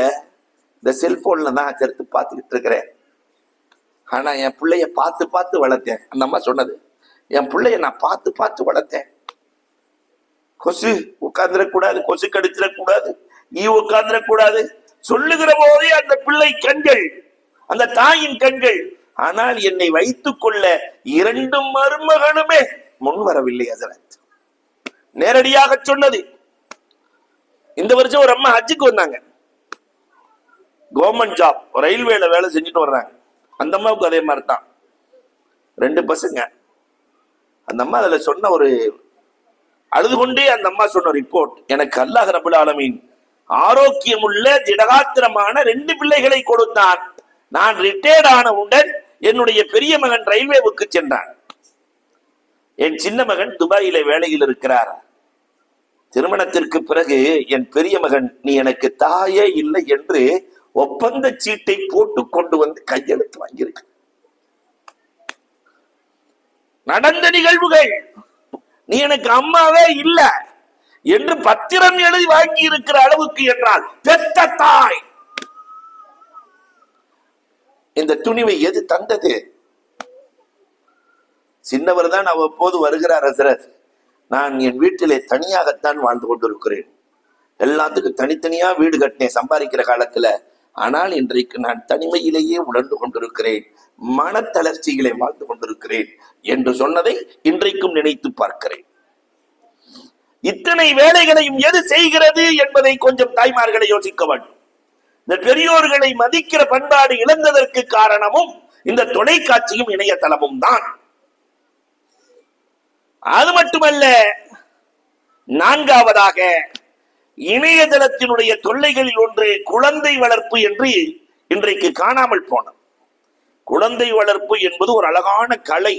இந்த செல்போன்ல தான் சேர்த்து பார்த்துக்கிட்டு இருக்கிறேன். ஆனா என் பிள்ளைய பார்த்து பார்த்து வளர்த்தேன். அந்த அம்மா சொன்னது, என் பிள்ளைய நான் பார்த்து பார்த்து வளர்த்தேன். கொசு உட்கார்ந்துடக்கூடாது, கொசு கடிச்சிடக்கூடாது, ஈ உட்கார்ந்துடக்கூடாது சொல்லுகிற போதே அந்த பிள்ளை கண்கள், அந்த தாயின் கண்கள். ஆனால் என்னை வைத்துக் கொள்ள 2 மருமகனுமே முன் வரவில்லை. ஹஜ்ரத் நேரடியாக சொன்னது. இந்த வருஷம் ஒரு அம்மா ஹஜ்ஜுக்கு வந்தாங்க, கவர்மெண்ட் ஜாப், ரயில்வேல வேலை செஞ்சுட்டு வர்றாங்க. அந்த அம்மாவுக்கு அதே மாதிரி தான் 2 பசங்க. அந்த அம்மா அதுல சொன்ன ஒரு அழுது கொண்டே அந்த அம்மா சொன்ன ரிப்போர்ட், எனக்கு அல்லாஹ் ரப்பல் ஆலமீன் ஆரோக்கியமுள்ள திடகாத்திரமான 2 பிள்ளைகளை கொடுத்தான். நான் ரிட்டையர்ட் ஆனவுடன் என்னுடைய பெரிய மகன் ரயில்வேவுக்கு சென்றான். என் சின்ன மகன் துபாயில வேலையில் இருக்கிறார். திருமணத்திற்கு பிறகு என் பெரிய மகன் நீ எனக்கு தாயே இல்லை என்று ஒப்பந்த சீட்டை போட்டு கொண்டு வந்து கையெழுத்து வாங்கியிருக்க. நடந்த நிகழ்வுகள். நீ எனக்கு அம்மாவே இல்லை என்று பத்திரம் எழுதி வாங்கி இருக்கிற அளவுக்கு என்றால் பெத்த தாய். இந்த துணிவை எது தந்தது? சின்னவர் தான் அவ்வப்போது வருகிறார். ஹசரத், நான் என் வீட்டிலே தனியாகத்தான் வாழ்ந்து கொண்டிருக்கிறேன். எல்லாத்துக்கும் தனித்தனியா வீடு கட்டினேன் சம்பாதிக்கிற காலத்துல. ஆனால் இன்றைக்கு நான் தனிமையிலேயே உணர்ந்து கொண்டிருக்கிறேன், மனத்தளர்ச்சிகளை வாழ்ந்து கொண்டிருக்கிறேன் என்று சொன்னதை இன்றைக்கும் நினைத்து பார்க்கிறேன். இத்தனை வேலைகளையும் எது செய்கிறது என்பதை கொஞ்சம் தாய்மார்களை யோசிக்க வேண்டும். இந்த பெரியோர்களை மதிக்கிற பண்பாடு இழந்ததற்கு காரணமும் இந்த தொலைக்காட்சியும் இணையதளமும் தான். அது மட்டுமல்ல, 4வதாக இணையதளத்தினுடைய தொல்லைகளில் ஒன்று குழந்தை வளர்ப்பு என்று இன்றைக்கு காணாமல் போன. குழந்தை வளர்ப்பு என்பது ஒரு அழகான கலை.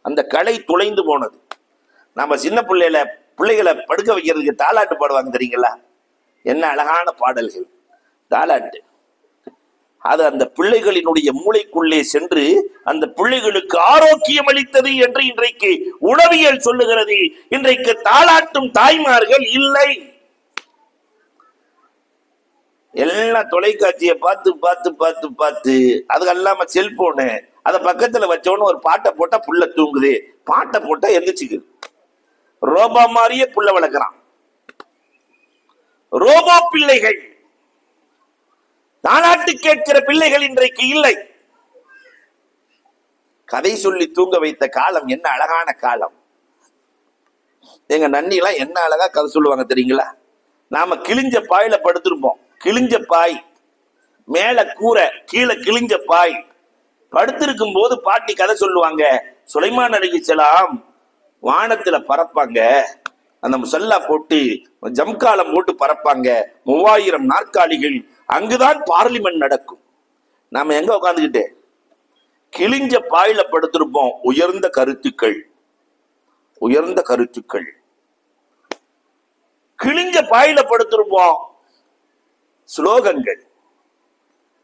அந்த கலை தொலைந்து போனது. நம்ம சின்ன பிள்ளைகளை படுக்க வைக்கிறதுக்கு தாலாட்டு பாடுவாங்க தெரியுங்களா? என்ன அழகான பாடல்கள், தாலாட்டு. அது அந்த பிள்ளைகளினுடைய மூளைக்குள்ளே சென்று அந்த பிள்ளைகளுக்கு ஆரோக்கியம் அளித்தது என்று இன்றைக்கு உளவியல் சொல்லுகிறது. இன்றைக்கு தாலாட்டும் தாய்மார்கள் இல்லை. எல்லாம் தொலைக்காட்சியை பார்த்து பார்த்து பார்த்து பார்த்து, அது அல்லாம செல்போனு, அதை பக்கத்துல வச்சோன்னு ஒரு பாட்டை போட்டா புள்ள தூங்குது, பாட்டை போட்டா எந்திரிச்சுக்குது. ரோபோ மாதிரியே புள்ள வளர்க்கிறான். ரோபோ பிள்ளைகள். தாலாட்டு கேட்கிற பிள்ளைகள் இன்றைக்கு இல்லை. கதை சொல்லி தூங்க வைத்த காலம் என்ன அழகான காலம். எங்க நன்னி எல்லாம் என்ன அழகா கதை சொல்லுவாங்க தெரியுங்களா? நாம கிழிஞ்ச பாயில படுத்திருப்போம். கிழிஞ்ச பாய், மேல கூரை, கீழே கிழிஞ்ச பாய். படுத்திருக்கும் போது பாட்டி கதை சொல்லுவாங்க. சுலைமான் அலைஹிஸ்ஸலாம் வானத்துல பறப்பாங்க, அந்த முசல்லா போட்டு ஜம்காலம் போட்டு பறப்பாங்க, 3000 நாற்காலிகள், அங்குதான் பார்லிமெண்ட் நடக்கும். நாம எங்க உட்காந்துக்கிட்டு கிழிஞ்ச பாயில படுத்திருப்போம். உயர்ந்த கருத்துக்கள், உயர்ந்த கருத்துக்கள். கிழிஞ்ச பாயில படுத்திருப்போம். ஸ்லோகங்கள்.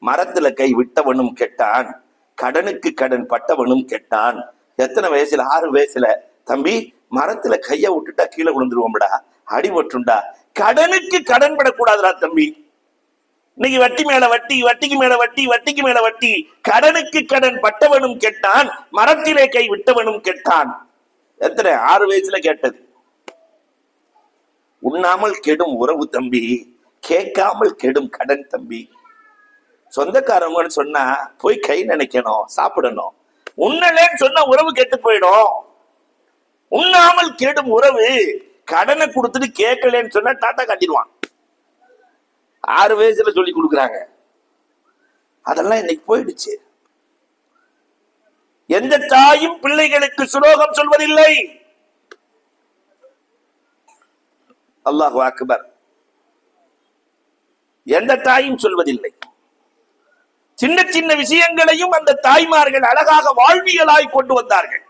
மரத்துல கை விட்டவனும் கெட்டான், கடனுக்கு கடன் பட்டவனும் கெட்டான். எத்தனை வயசுல? 6 வயசுல. தம்பி, மரத்துல கைய விட்டுட்டா கீழே விழுந்துருவோம்டா, அடிபட்டுண்டா. கடனுக்கு கடன் படக்கூடாதுடா தம்பி. இன்னைக்கு வட்டி மேல வட்டி, வட்டிக்கு மேல வட்டி, வட்டிக்கு மேல வட்டி. கடனுக்கு கடன் பட்டவனும் கெட்டான், மரத்திலே கை விட்டவனும் கெட்டான். எத்தனை? 6 வயசுல கேட்டது. உண்ணாமல் கெடும் உறவு தம்பி, கேட்காமல் கெடும் கடன் தம்பி. சொந்தக்காரங்கன்னு சொன்னா போய் கை நினைக்கணும், சாப்பிடணும். உண்ணலேன்னு சொன்னா உறவு கெட்டு போயிடும். உண்ணாமல் கெடும் உறவு. கடனை கொடுத்துட்டு கேட்கலன்னு சொன்னா டாட்டா காட்டிடுவான். 6 வயசுல சொல்லி கொடுக்குறாங்க. அதெல்லாம் இன்னைக்கு போயிடுச்சு. எந்த தாயும் பிள்ளைகளுக்கு சுலோகம் சொல்வதில்லை. அல்லாஹு அக்பர். எந்த தாயும் சொல்வதில்லை. சின்ன சின்ன விஷயங்களையும் அந்த தாய்மார்கள் அழகாக வாழ்வியலாய் கொண்டு வந்தார்கள்.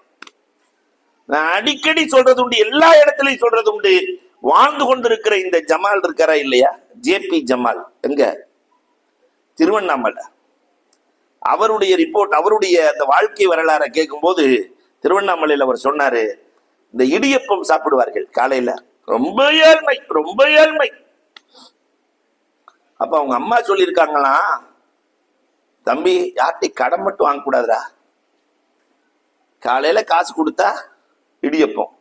நான் அடிக்கடி சொல்றது உண்டு, எல்லா இடத்திலையும் சொல்றது உண்டு. வாழ்ந்து கொண்டிருக்கிற இந்த ஜமால் இருக்காரா இல்லையா, ஜேபி ஜமால், எங்க திருவண்ணாமலை. அவருடைய ரிப்போர்ட், அவருடைய அந்த வாழ்க்கை வரலாறை கேட்கும் போது திருவண்ணாமலையில் அவர் சொன்னாரு, இந்த இடியப்பம் சாப்பிடுவார்கள் காலையில, ரொம்ப ஏழ்மை, ரொம்ப ஏழ்மை. அப்ப அவங்க அம்மா சொல்லியிருக்காங்களாம், தம்பி யார்கிட்டையும் கடன் மட்டும் வாங்கக்கூடாதுடா. காலையில காசு கொடுத்தா இடியப்பம்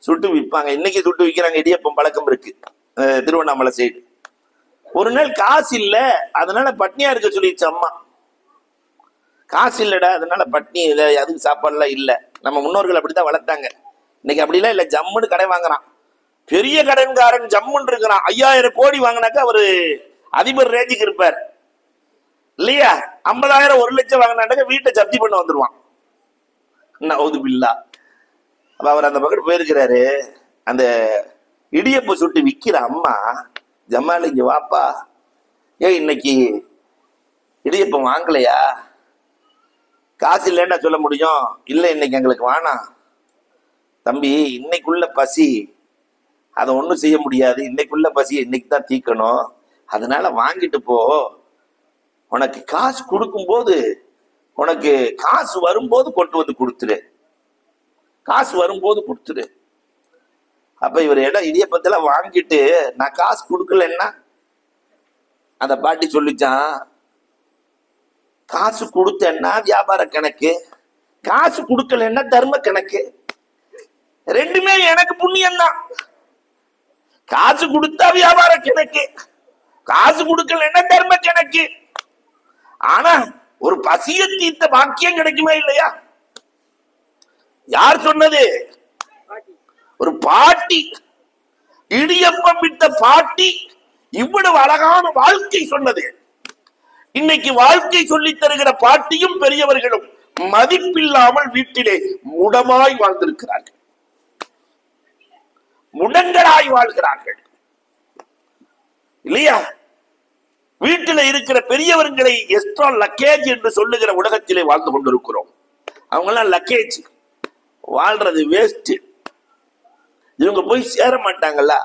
சுட்டு விற்பாங்க. இன்னைக்கு சுட்டு விற்கிறாங்க, இடியப்பம் பழக்கம் இருக்கு திருவண்ணாமலை சைடு. ஒரு நாள் காசு இல்ல, அதனால பட்னியா இருக்க சொல்லிடுச்சு அம்மா. காசு இல்லடா, அதனால பட்னி, அதுக்கு சாப்பாடுலாம் இல்ல. நம்ம முன்னோர்கள் அப்படித்தான் வளர்த்தாங்க. இன்னைக்கு அப்படிலாம் இல்ல, ஜம்முன்னு கடை வாங்குறான். பெரிய கடன்காரன் ஜம்முன்னு இருக்கிறான். 5000 கோடி வாங்கினாக்கா அவரு அதிபர் ரேஞ்சுக்கு இருப்பார் இல்லையா? 50,000 1 லட்சம் வாங்கினாக்க வீட்டை ஜப்தி பண்ண வந்துருவான். நவுதுபில்லா. அப்ப அவர் அந்த பக்கம் போயிருக்கிறாரு. அந்த இடியப்ப சுட்டு விக்கிற அம்மா, ஜமால் இங்க வாப்பா, ஏன் இன்னைக்கு இடியப்பம் வாங்கலையா? காசு இல்லைன்னா சொல்ல முடியும், இல்லை இன்னைக்கு எங்களுக்கு வேணாம். தம்பி இன்னைக்குள்ள பசி அதை ஒன்றும் செய்ய முடியாது, இன்னைக்குள்ள பசி இன்னைக்கு தான் தீக்கணும், அதனால வாங்கிட்டு போ. உனக்கு காசு கொடுக்கும் போது, உனக்கு காசு வரும்போது கொண்டு வந்து கொடுத்துரு, காசு வரும்போது கொடுத்துரு. அப்ப இவர் இடம் இடியப்பத்தெல்லாம் வாங்கிட்டு நான் காசு கொடுக்கலன்னா, அந்த பாட்டி சொல்லிச்சான், காசு கொடுத்தேன்னா வியாபார கணக்கு, காசு கொடுக்கலன்னா தர்ம கணக்கு. ரெண்டுமே எனக்கு புண்ணியம் தான். காசு கொடுத்தா வியாபார கணக்கு, காசு கொடுக்கலன்னா தர்ம கணக்கு. ஆனா ஒரு பசிய தீர்த்த பாக்கியம் கிடைக்குமா இல்லையா? யார் சொன்னது? ஒரு பாட்டி, இடியப்பம் விட்ட பாட்டி இவ்வளவு அழகான வாழ்க்கை சொன்னது. இன்னைக்கு வாழ்க்கை சொல்லித் தருகிற பாட்டியும் பெரியவர்களும் மதிப்பில்லாமல் வீட்டிலே முடமாய் வாழ்ந்திருக்கிறார்கள், முடங்களாய் வாழ்கிறார்கள் இல்லையா? வீட்டில் இருக்கிற பெரியவர்களை எக்ஸ்ட்ரா லக்கேஜ் என்று சொல்லுகிற உலகத்திலே வாழ்ந்து கொண்டிருக்கிறோம். அவங்க எல்லாம் லக்கேஜ், வாழ்றது வேஸ்ட். இவங்க போய் சேர மாட்டாங்களா?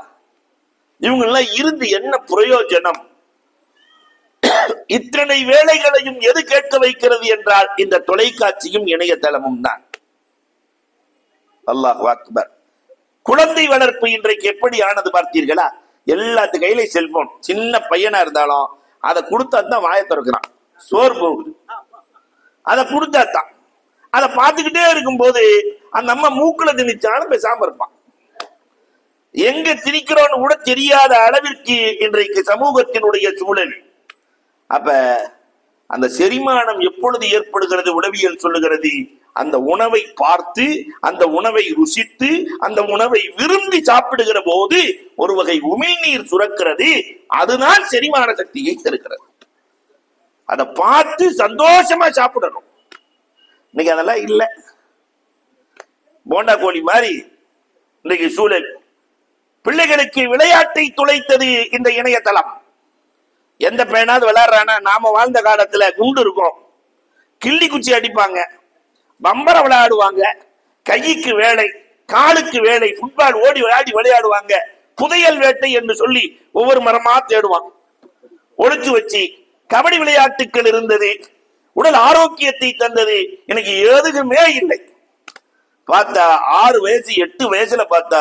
இவங்க எல்லாம் இருந்து என்ன பிரயோஜனம்? இத்தனை வேலைகளையும் எது கேட்க வைக்கிறது என்றால் இந்த தொலைக்காட்சியும் இணையதளமும் தான். அல்லாஹ் அக்பர். குழந்தை வளர்ப்பு இன்றைக்கு எப்படி ஆனது பார்த்தீர்களா? எல்லாத்து கையில செல்போன். சின்ன பையனா இருந்தாலும் அதை கொடுத்தா தான் வாயை திறக்கிறான், சோறு போகுது. அதை கொடுத்தா தான். அதை பார்த்துக்கிட்டே இருக்கும் போது அந்த அம்மா மூக்குல திணிச்சாலும் பேசாம இருப்பான். எங்க திணிக்கிறோன்னு கூட தெரியாத அளவிற்கு இன்றைக்கு சமூகத்தினுடைய சூழல். அப்ப அந்த செரிமானம் எப்பொழுது ஏற்படுகிறது? உளவியல் சொல்லுகிறது, அந்த உணவை பார்த்து, அந்த உணவை ருசித்து, அந்த உணவை விரும்பி சாப்பிடுகிற போது ஒரு வகை உமிழ்நீர் சுரக்கிறது. அதுதான் செரிமான சக்தியை தருகிறது. அதை பார்த்து சந்தோஷமா சாப்பிடணும். இன்னைக்கு அதெல்லாம் இல்லை. போண்டா கோழி மாதிரி இன்னைக்கு சூழல். பிள்ளைகளுக்கு விளையாட்டை துளைத்தது இந்த இணையதளம். எந்த பையனாவது விளையாடுறானா? நாம வாழ்ந்த காலத்துல குண்டு இருக்கும், கிள்ளி குச்சி அடிப்பாங்க, பம்பர விளையாடுவாங்க, கைக்கு வேலை காலுக்கு வேலை, ஃபுட்பால் ஓடி விளையாடி விளையாடுவாங்க. புதையல் வேட்டை என்று சொல்லி ஒவ்வொரு மரமா தேடுவான், ஒளிச்சு வச்சு. கபடி விளையாட்டுகள் இருந்தது, உடல் ஆரோக்கியத்தை தந்தது. எனக்கு எதுக்குமே இல்லை. பார்த்தா 6 வயசு 8 வயசுல பார்த்தா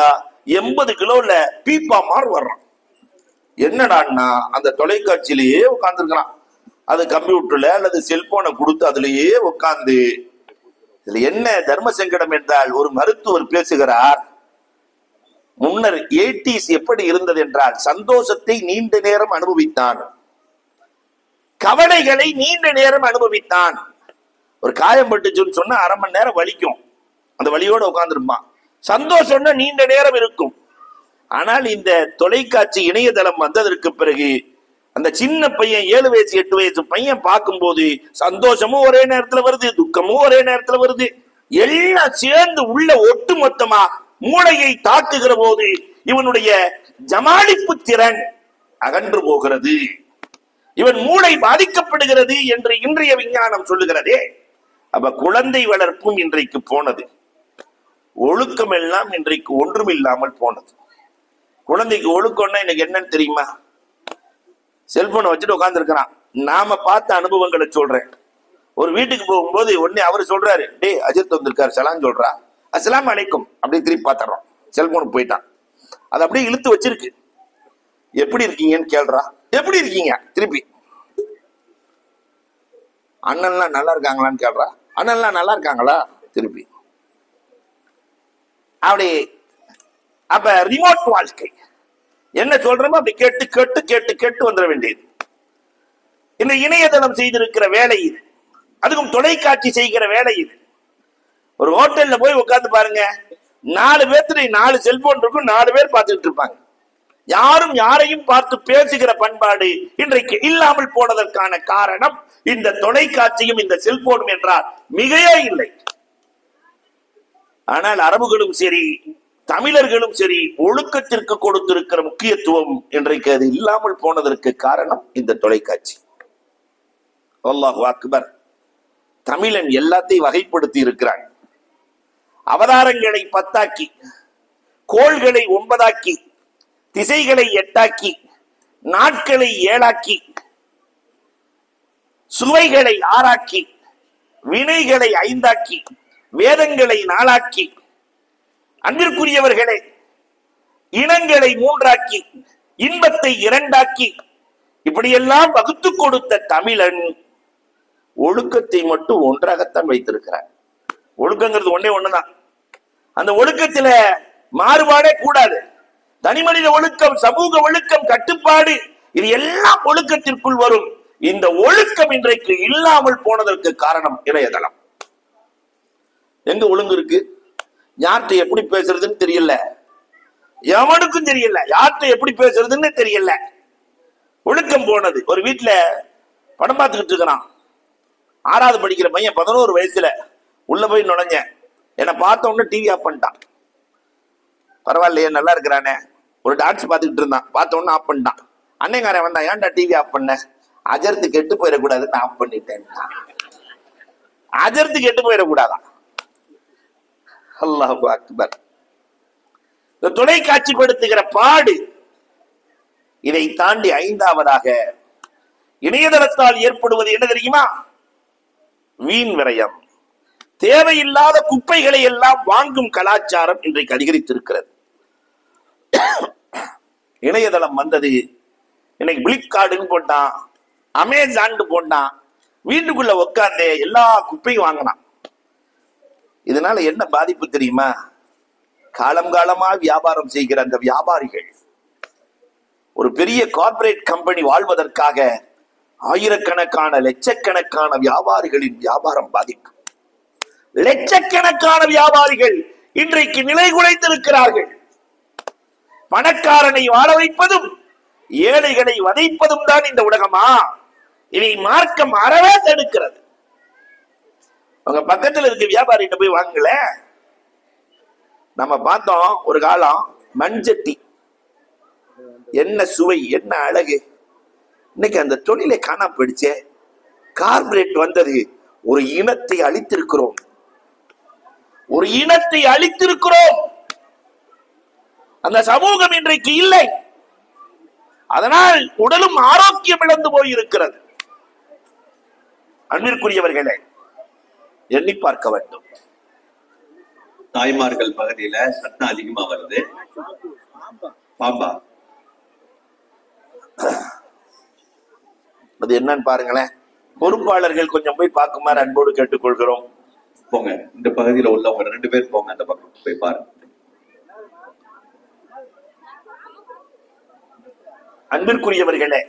80 கிலோல பீப்பா மாறு வர்றான். என்னடான்னா அந்த தொலைக்காட்சியிலேயே உட்கார்ந்துருக்கிறான். அது கம்ப்யூட்டர்ல அல்லது செல்போனை கொடுத்து அதுலயே உட்கார்ந்து. இதுல என்ன தர்ம சங்கடம் என்றால், ஒரு மருத்துவர் பேசுகிறார், முன்னர் 80s எப்படி இருந்தது என்றால் சந்தோஷத்தை நீண்ட நேரம் அனுபவித்தான், கவலைகளை நீண்ட நேரம் அனுபவித்தான். ஒரு காயம் பட்டுச்சுன்னு சொன்னா 1/2 மணி நேரம் வலிக்கும், அந்த வலியோட உட்கார்ந்துருப்பான். சந்தோஷம்னா நீண்ட நேரம் இருக்கும். ஆனால் இந்த தொலைக்காட்சி இணையதளம் வந்ததற்கு பிறகு அந்த சின்ன பையன் 7 வயசு 8 வயசு பையன் பார்க்கும்போது சந்தோஷமும் ஒரே நேரத்துல வருது, துக்கமும் ஒரே நேரத்துல வருது. எல்லாம் சேர்ந்து உள்ள ஒட்டு மொத்தமா மூளையை தாக்குகிற போது இவனுடைய ஜமாளிப்பு திறன் அகன்று போகிறது, இவன் மூளை பாதிக்கப்படுகிறது என்று இன்றைய விஞ்ஞானம் சொல்லுகிறதே. அப்ப குழந்தை வளர்ப்பும் இன்றைக்கு போனது, ஒழுக்கம் எல்லாம் இன்றைக்கு ஒன்றும் இல்லாமல் போனது. குழந்தைக்கு ஒழுக்கம்னா எனக்கு என்னன்னு தெரியுமா? செல்போனை வச்சுட்டு உட்கார்ந்து இருக்கிறான். நாம பார்த்த அனுபவங்களை சொல்றேன். ஒரு வீட்டுக்கு போகும்போது உடனே அவரு சொல்றாரு, டே அஜித் வந்திருக்காரு சலாம் சொல்றா, அஸ்ஸலாமு அலைக்கும் அப்படி திருப்பி பார்த்துறோம். செல்போனுக்கு போயிட்டான். அது அப்படியே இழுத்து வச்சிருக்கு. எப்படி இருக்கீங்கன்னு கேள்றா, எப்படி இருக்கீங்க திருப்பி. அண்ணன்லாம் நல்லா இருக்காங்களான்னு கேள்றா. அண்ணன்லாம் நல்லா இருக்காங்களா? திருப்பி அப்படி. அப்ப ரிமோட் வாழ்க்கை என்ன சொல்றோமோ அப்படி கேட்டு கேட்டு கேட்டு கேட்டு வந்துட வேண்டியது. இந்த இணையதளம் செய்திருக்கிற வேலை இது. அதுக்கும் தொலைக்காட்சி செய்கிற வேலை இது. ஒரு ஹோட்டல்ல போய் உட்கார்ந்து பாருங்க, 4 பேர்த்துல 4 செல்போன் இருக்கும், 4 பேர் பார்த்துட்டு இருப்பாங்க. யாரும் யாரையும் பார்த்து பேசுகிற பண்பாடு இன்றைக்கு இல்லாமல் போனதற்கான காரணம் இந்த தொலைக்காட்சியும் இந்த செல்போனும் என்றால் மிகையே இல்லை. ஆனால் அரபுகளும் சரி தமிழர்களும் சரி ஒழுக்கத்திற்கு கொடுத்திருக்கிற முக்கியத்துவம் இன்றைக்கு அது இல்லாமல் போனதற்கு காரணம் இந்த தொலைக்காட்சி. அல்லாஹு அக்பர். தமிழன் எல்லாத்தையும் வகைப்படுத்தி இருக்கிறான். அவதாரங்களை 10ஆக்கி, கோள்களை 9ஆக்கி, திசைகளை 8ஆக்கி, நாட்களை 7ஆக்கி, சுவைகளை 6ஆக்கி, வினைகளை 5ஆக்கி, வேதங்களை 4ஆக்கி, அன்பிற்குரியவர்களே இனங்களை 3ஆக்கி, இன்பத்தை 2ஆக்கி, இப்படியெல்லாம் வகுத்து கொடுத்த தமிழன் ஒழுக்கத்தை மட்டும் ஒன்றாகத்தான் வைத்திருக்கிறார். ஒழுக்கங்கிறது ஒன்னே ஒண்ணுதான். அந்த ஒழுக்கத்துல மாறுபாடே கூடாது. தனி மனித ஒழுக்கம், சமூக ஒழுக்கம், கட்டுப்பாடு, இது எல்லாம் ஒழுக்கத்திற்குள் வரும். இந்த ஒழுக்கம் இன்றைக்கு இல்லாமல் போனதற்கு காரணம் இணையதளம். எங்க ஒழுங்கு இருக்கு? யார்கிட்ட எப்படி பேசுறதுன்னு தெரியல, எவனுக்கும் தெரியல. யார்கிட்ட எப்படி பேசுறதுன்னு தெரியல. ஒழுக்கம் போனது. ஒரு வீட்டுல படம் பார்த்துக்கிட்டு இருக்கிறான். 6வது படிக்கிற பையன், 11 வயசுல. உள்ள போய் நுழைஞ்ச, என்னை பார்த்த உடனே டிவி ஆஃப் பண்ணிட்டான். பரவாயில்லையே, நல்லா இருக்கிறானே. ஒரு டான்ஸ் பார்த்துக்கிட்டு இருந்தான், பார்த்த உடனே ஆஃப் பண்ணிட்டான். அன்னைக்காரன் வந்தான், ஏன்டா டிவி ஆஃப் பண்ண? அஜர்த்து கெட்டு போயிடக்கூடாதுன்னு ஆஃப் பண்ணிட்டேன். அஜர்த்து கெட்டு போயிடக்கூடாதான். அல்லாஹு அக்பர். இந்த தொலைக்காட்சிப்படுத்துகிற பாடு. இதை தாண்டி 5வதாக இணையதளத்தால் ஏற்படுவது என்ன தெரியுமா? வீண் விரயம். தேவையில்லாத குப்பைகளை எல்லாம் வாங்கும் கலாச்சாரம் இன்றைக்கு அதிகரித்திருக்கிறது. இணையதளம் வந்தது. இன்னைக்கு பிளிப்கார்ட்னு போட்டான், அமேசான் போட்டான். வீட்டுக்குள்ள உட்கார்ந்து எல்லா குப்பையும் வாங்கினான். இதனால என்ன பாதிப்பு தெரியுமா? காலம் காலமா வியாபாரம் செய்கிற அந்த வியாபாரிகள், ஒரு பெரிய கார்ப்பரேட் கம்பெனி வாழ்வதற்காக ஆயிரக்கணக்கான லட்சக்கணக்கான வியாபாரிகளின் வியாபாரம் பாதிக்கும். லட்சக்கணக்கான வியாபாரிகள் இன்றைக்கு நிலை குலைந்திருக்கிறார்கள். பணக்காரனை வாழ வைப்பதும் ஏழைகளை வதைப்பதும் தான் இந்த உலகமா? இதை மார்க்கம் அறவே தடுக்கிறது. உங்க பக்கத்தில் இருக்க வியாபாரிகிட்ட போய் வாங்கல. நம்ம பார்த்தோம் ஒரு காலம், மண்சட்டி என்ன சுவை, என்ன அழகு. இன்னைக்கு அந்த தொழிலை காணா போயிடுச்சே. கார்பரேட் வந்தது. ஒரு இனத்தை அழித்திருக்கிறோம், ஒரு இனத்தை அழித்திருக்கிறோம். அந்த சமூகம் இன்றைக்கு இல்லை. அதனால் உடலும் ஆரோக்கியம் இழந்து போயிருக்கிறது. அன்பிற்குரியவர்களே, எண்ணி பார்க்க வேண்டும். தாய்மார்கள் பகுதியில சட்டம் அதிகமா வருது. பாம்பா அது என்னன்னு பாருங்களேன். பொறுப்பாளர்கள் கொஞ்சம் போய் பார்க்குமாறு அன்போடு கேட்டுக்கொள்கிறோம். போங்க, இந்த பகுதியில உள்ளவங்க 2 பேர் போங்க, அந்த பக்கம் போய் பாருங்க. அன்பிற்குரியவர்களே,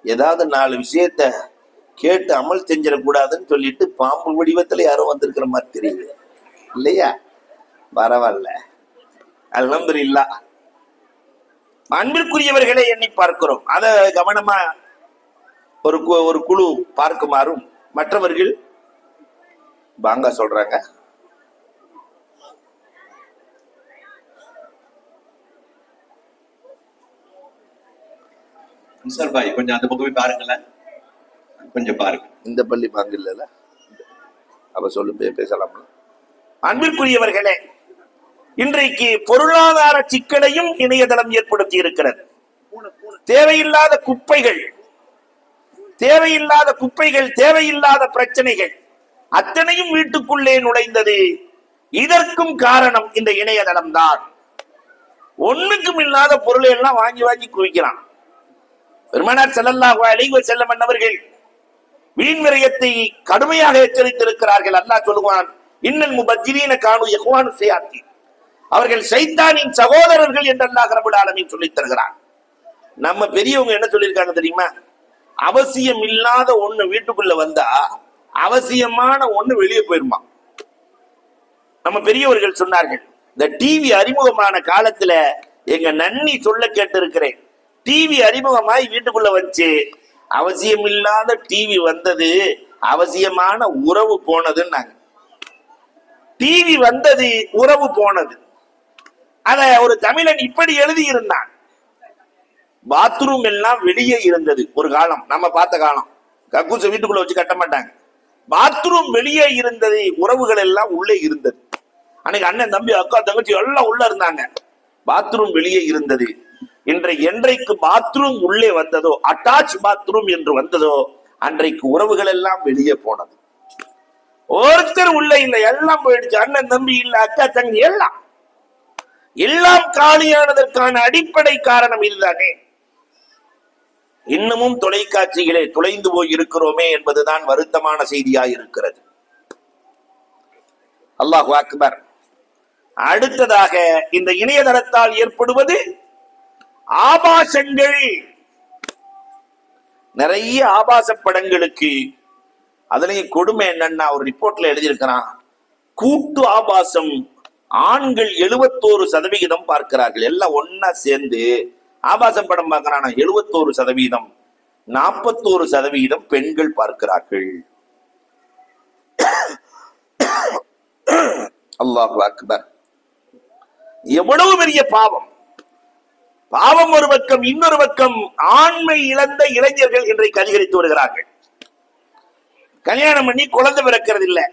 ஏதாவது 4 விஷயத்த கேட்டு அமல் செஞ்சிடக்கூடாதுன்னு சொல்லிட்டு பாம்பு வடிவத்துல யாரும் வந்திருக்கிற மாதிரி தெரியுது இல்லையா? பரவாயில்ல, அல்ஹம்துலில்லாஹ். அன்பிற்குரியவர்களை எண்ணி பார்க்கிறோம். அத கவனமா ஒரு குழு பார்க்குமாறும் மற்றவர்கள் பாங்க சொல்றாங்க. அன்சார் பாய், கொஞ்சம் அந்த பக்கம் போய் பாருங்களேன், கொஞ்சம் பாருங்க. இந்த பள்ளி பாங்க இல்ல, அப்ப சொல்லு பேசலாம். அன்பிற்குரியவர்களே, இன்றைக்கு பொருளாதார சிக்கலையும் இணையதளம் ஏற்படுத்தி இருக்கிறது. தேவையில்லாத குப்பைகள், தேவையில்லாத பிரச்சனைகள் அத்தனையும் வீட்டுக்குள்ளே நுழைந்தது. இதற்கும் காரணம் இந்த இணையதளம் தான். ஒண்ணுக்கும் இல்லாத பொருளை எல்லாம் வாங்கி குவிக்கிறான். பெருமானார் ஸல்லல்லாஹு அலைஹி வஸல்லம் அவர்கள் வீண் விரயத்தை கடுமையாக எச்சரித்திருக்கிறார்கள். அல்லாஹ் சொல்லுவான், இன்னல் முபஜ்ஜிரீன கானு இஹ்வானு ஷயாத்தீன், அவர்கள் ஷைத்தானின் சகோதரர்கள் என்று அல்லாஹ் ரப்பல் ஆலமீன் சொல்லித் தருகிறான். நம்ம பெரியவங்க என்ன சொல்லியிருக்காங்க தெரியுமா? அவசியம் இல்லாத ஒண்ணு வீட்டுக்குள்ள வந்தா அவசியமான ஒண்ணு வெளியே போயிருமா. நம்ம பெரியவர்கள் சொன்னார்கள். இந்த டிவி அறிமுகமான காலத்துல எங்க நன்னி சொல்ல கேட்டு இருக்கிறேன். டிவி அறிமுகமாய் வீட்டுக்குள்ள வச்சு அவசியம் இல்லாத டிவி வந்தது, அவசியமான உறவு போனதுன்னாங்க. டிவி வந்தது, உறவு போனது. அத ஒரு தமிழன் இப்படி எழுதி இருந்தான். பாத்ரூம் எல்லாம் வெளியே இருந்தது ஒரு காலம், நம்ம பார்த்த காலம். கக்கூச வீட்டுக்குள்ள வச்சு கட்ட மாட்டாங்க. பாத்ரூம் வெளியே இருந்தது, உறவுகள் எல்லாம் உள்ளே இருந்தது. அன்னைக்கு அண்ணன் தம்பி அக்கா தங்கச்சி எல்லாம் உள்ள இருந்தாங்க, பாத்ரூம் வெளியே இருந்தது. என்றைக்கு பாத்ரூம் உள்ளே வந்ததோ, அட்டாச் பாத்ரூம் என்று வந்ததோ, அன்றைக்கு உறவுகள் எல்லாம் வெளியே போனது. ஒருத்தர் உள்ள இல்லை, எல்லாம் போயிடுச்சு. அண்ணன் தம்பி இல்ல, அக்கா தங்கி எல்லாம் காலியானதற்கான அடிப்படை காரணம் இதுதானே. இன்னமும் தொலைக்காட்சிகளே தொலைந்து போய் இருக்கிறோமே என்பதுதான் வருத்தமான செய்தியாய் இருக்கிறது. அல்லாஹு அக்பர். அடுத்ததாக இந்த இணையதளத்தால் ஏற்படுவது ஆபாசங்கள். நிறைய ஆபாச படங்களுக்கு அதுலயும் கொடுமை என்னன்னா, ஒரு ரிப்போர்ட்ல எழுதியிருக்கிறான், கூட்டு ஆபாசம் ஆண்கள் 71% பார்க்கிறார்கள். எல்லாம் ஒன்னா சேர்ந்து ஆபாச படம் பார்க்கிறானா 71%, 41% பெண்கள் பார்க்கிறார்கள். அல்லாஹு அக்பர். எவ்வளவு பெரிய பாவம்! பாவம் ஒரு பக்கம், இன்னொரு பக்கம் ஆண்மை இழந்த இளைஞர்கள் இன்றைக்கு அதிகரித்து வருகிறார்கள். கல்யாணம் பண்ணி குழந்தை பிறக்கிறது இல்லை.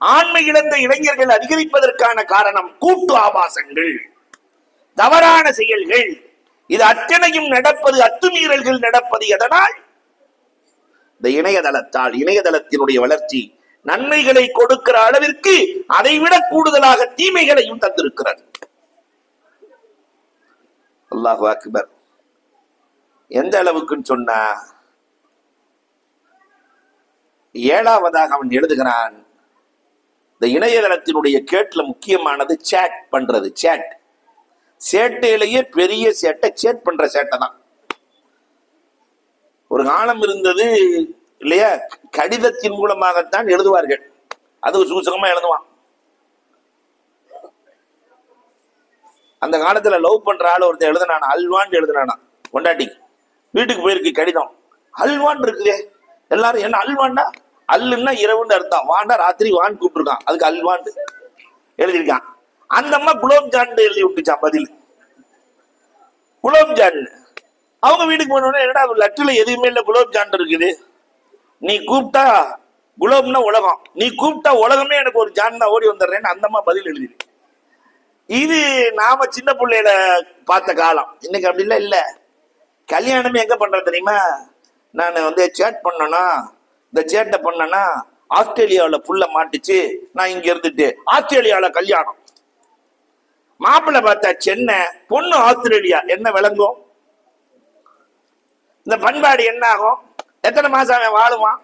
ஆண்மை இழந்த இளைஞர்கள் அதிகரிப்பதற்கான காரணம் கூட்டு ஆபாசங்கள், தவறான செயல்கள். இது அத்தனையும் நடப்பது, அத்துமீறல்கள் நடப்பது எதனால்? இந்த இணையதளத்தால். இணையதளத்தினுடைய வளர்ச்சி நன்மைகளை கொடுக்கிற அளவிற்கு அதைவிட கூடுதலாக தீமைகளையும் தந்திருக்கிறது. அல்லாஹு அக்பர். எந்த அளவுக்குன்னு சொன்னா, 7வதாக அவன் எழுதுகிறான், இந்த இணையதளத்தினுடைய கேட்ல முக்கியமானது சேட் பண்றது. சேட்டையிலேயே பெரிய சேட்டை சேட் பண்ற சேட்டை தான். ஒரு காலம் இருந்தது இல்லையா, கடிதத்தின் மூலமாகத்தான் எழுதுவார்கள். அது சூசகமா எழுதுவான். அந்த காலத்துல லவ் பண்ற ஆள் ஒருத்தர் எழுதுனானா, அல்வான் எழுதுனானா, கொண்டாட்டி வீட்டுக்கு போயிருக்கு கடிதம், அல்வான் இருக்குதே. எல்லாரும் என்ன அல்வான்டா? அல்லுன்னா இரவுன்னு அர்த்தம், வாண்டா ராத்திரி வான் கூப்பிட்டுருக்கான், அதுக்கு அல்வான் எழுதியிருக்கான். அந்த அம்மா குலோப் ஜான் எழுதி விட்டுச்சான் பதில், குலோப் ஜான். அவங்க வீட்டுக்கு போனோடனே, என்னடா லட்டுல எதுவுமே இல்லை, குலோப் ஜான் இருக்குது. நீ கூப்பிட்டா குலோப்னா உலகம், நீ கூப்பிட்டா உலகமே எனக்கு ஒரு ஜான் தான், ஓடி வந்துடுறேன்னு அந்த அம்மா பதில் எழுதிரு. இது நாம சின்ன பிள்ளையில பார்த்த காலம். இன்னைக்கு அப்படி இல்லை. இல்ல கல்யாணமே எங்க பண்ற தெரியுமா? நான் சேட் பண்ணனா, இந்த சேட்டை பண்ணனா ஆஸ்திரேலியாவில் புள்ள மாட்டுச்சு, நான் இங்க இருந்துட்டு ஆஸ்திரேலியாவில் கல்யாணம். மாப்பிள்ளை பார்த்தா சென்னை, பொண்ணு ஆஸ்திரேலியா. என்ன விளங்கும்? இந்த பண்பாடு என்ன ஆகும்? எத்தனை மாசம் அவன் வாழுவான்?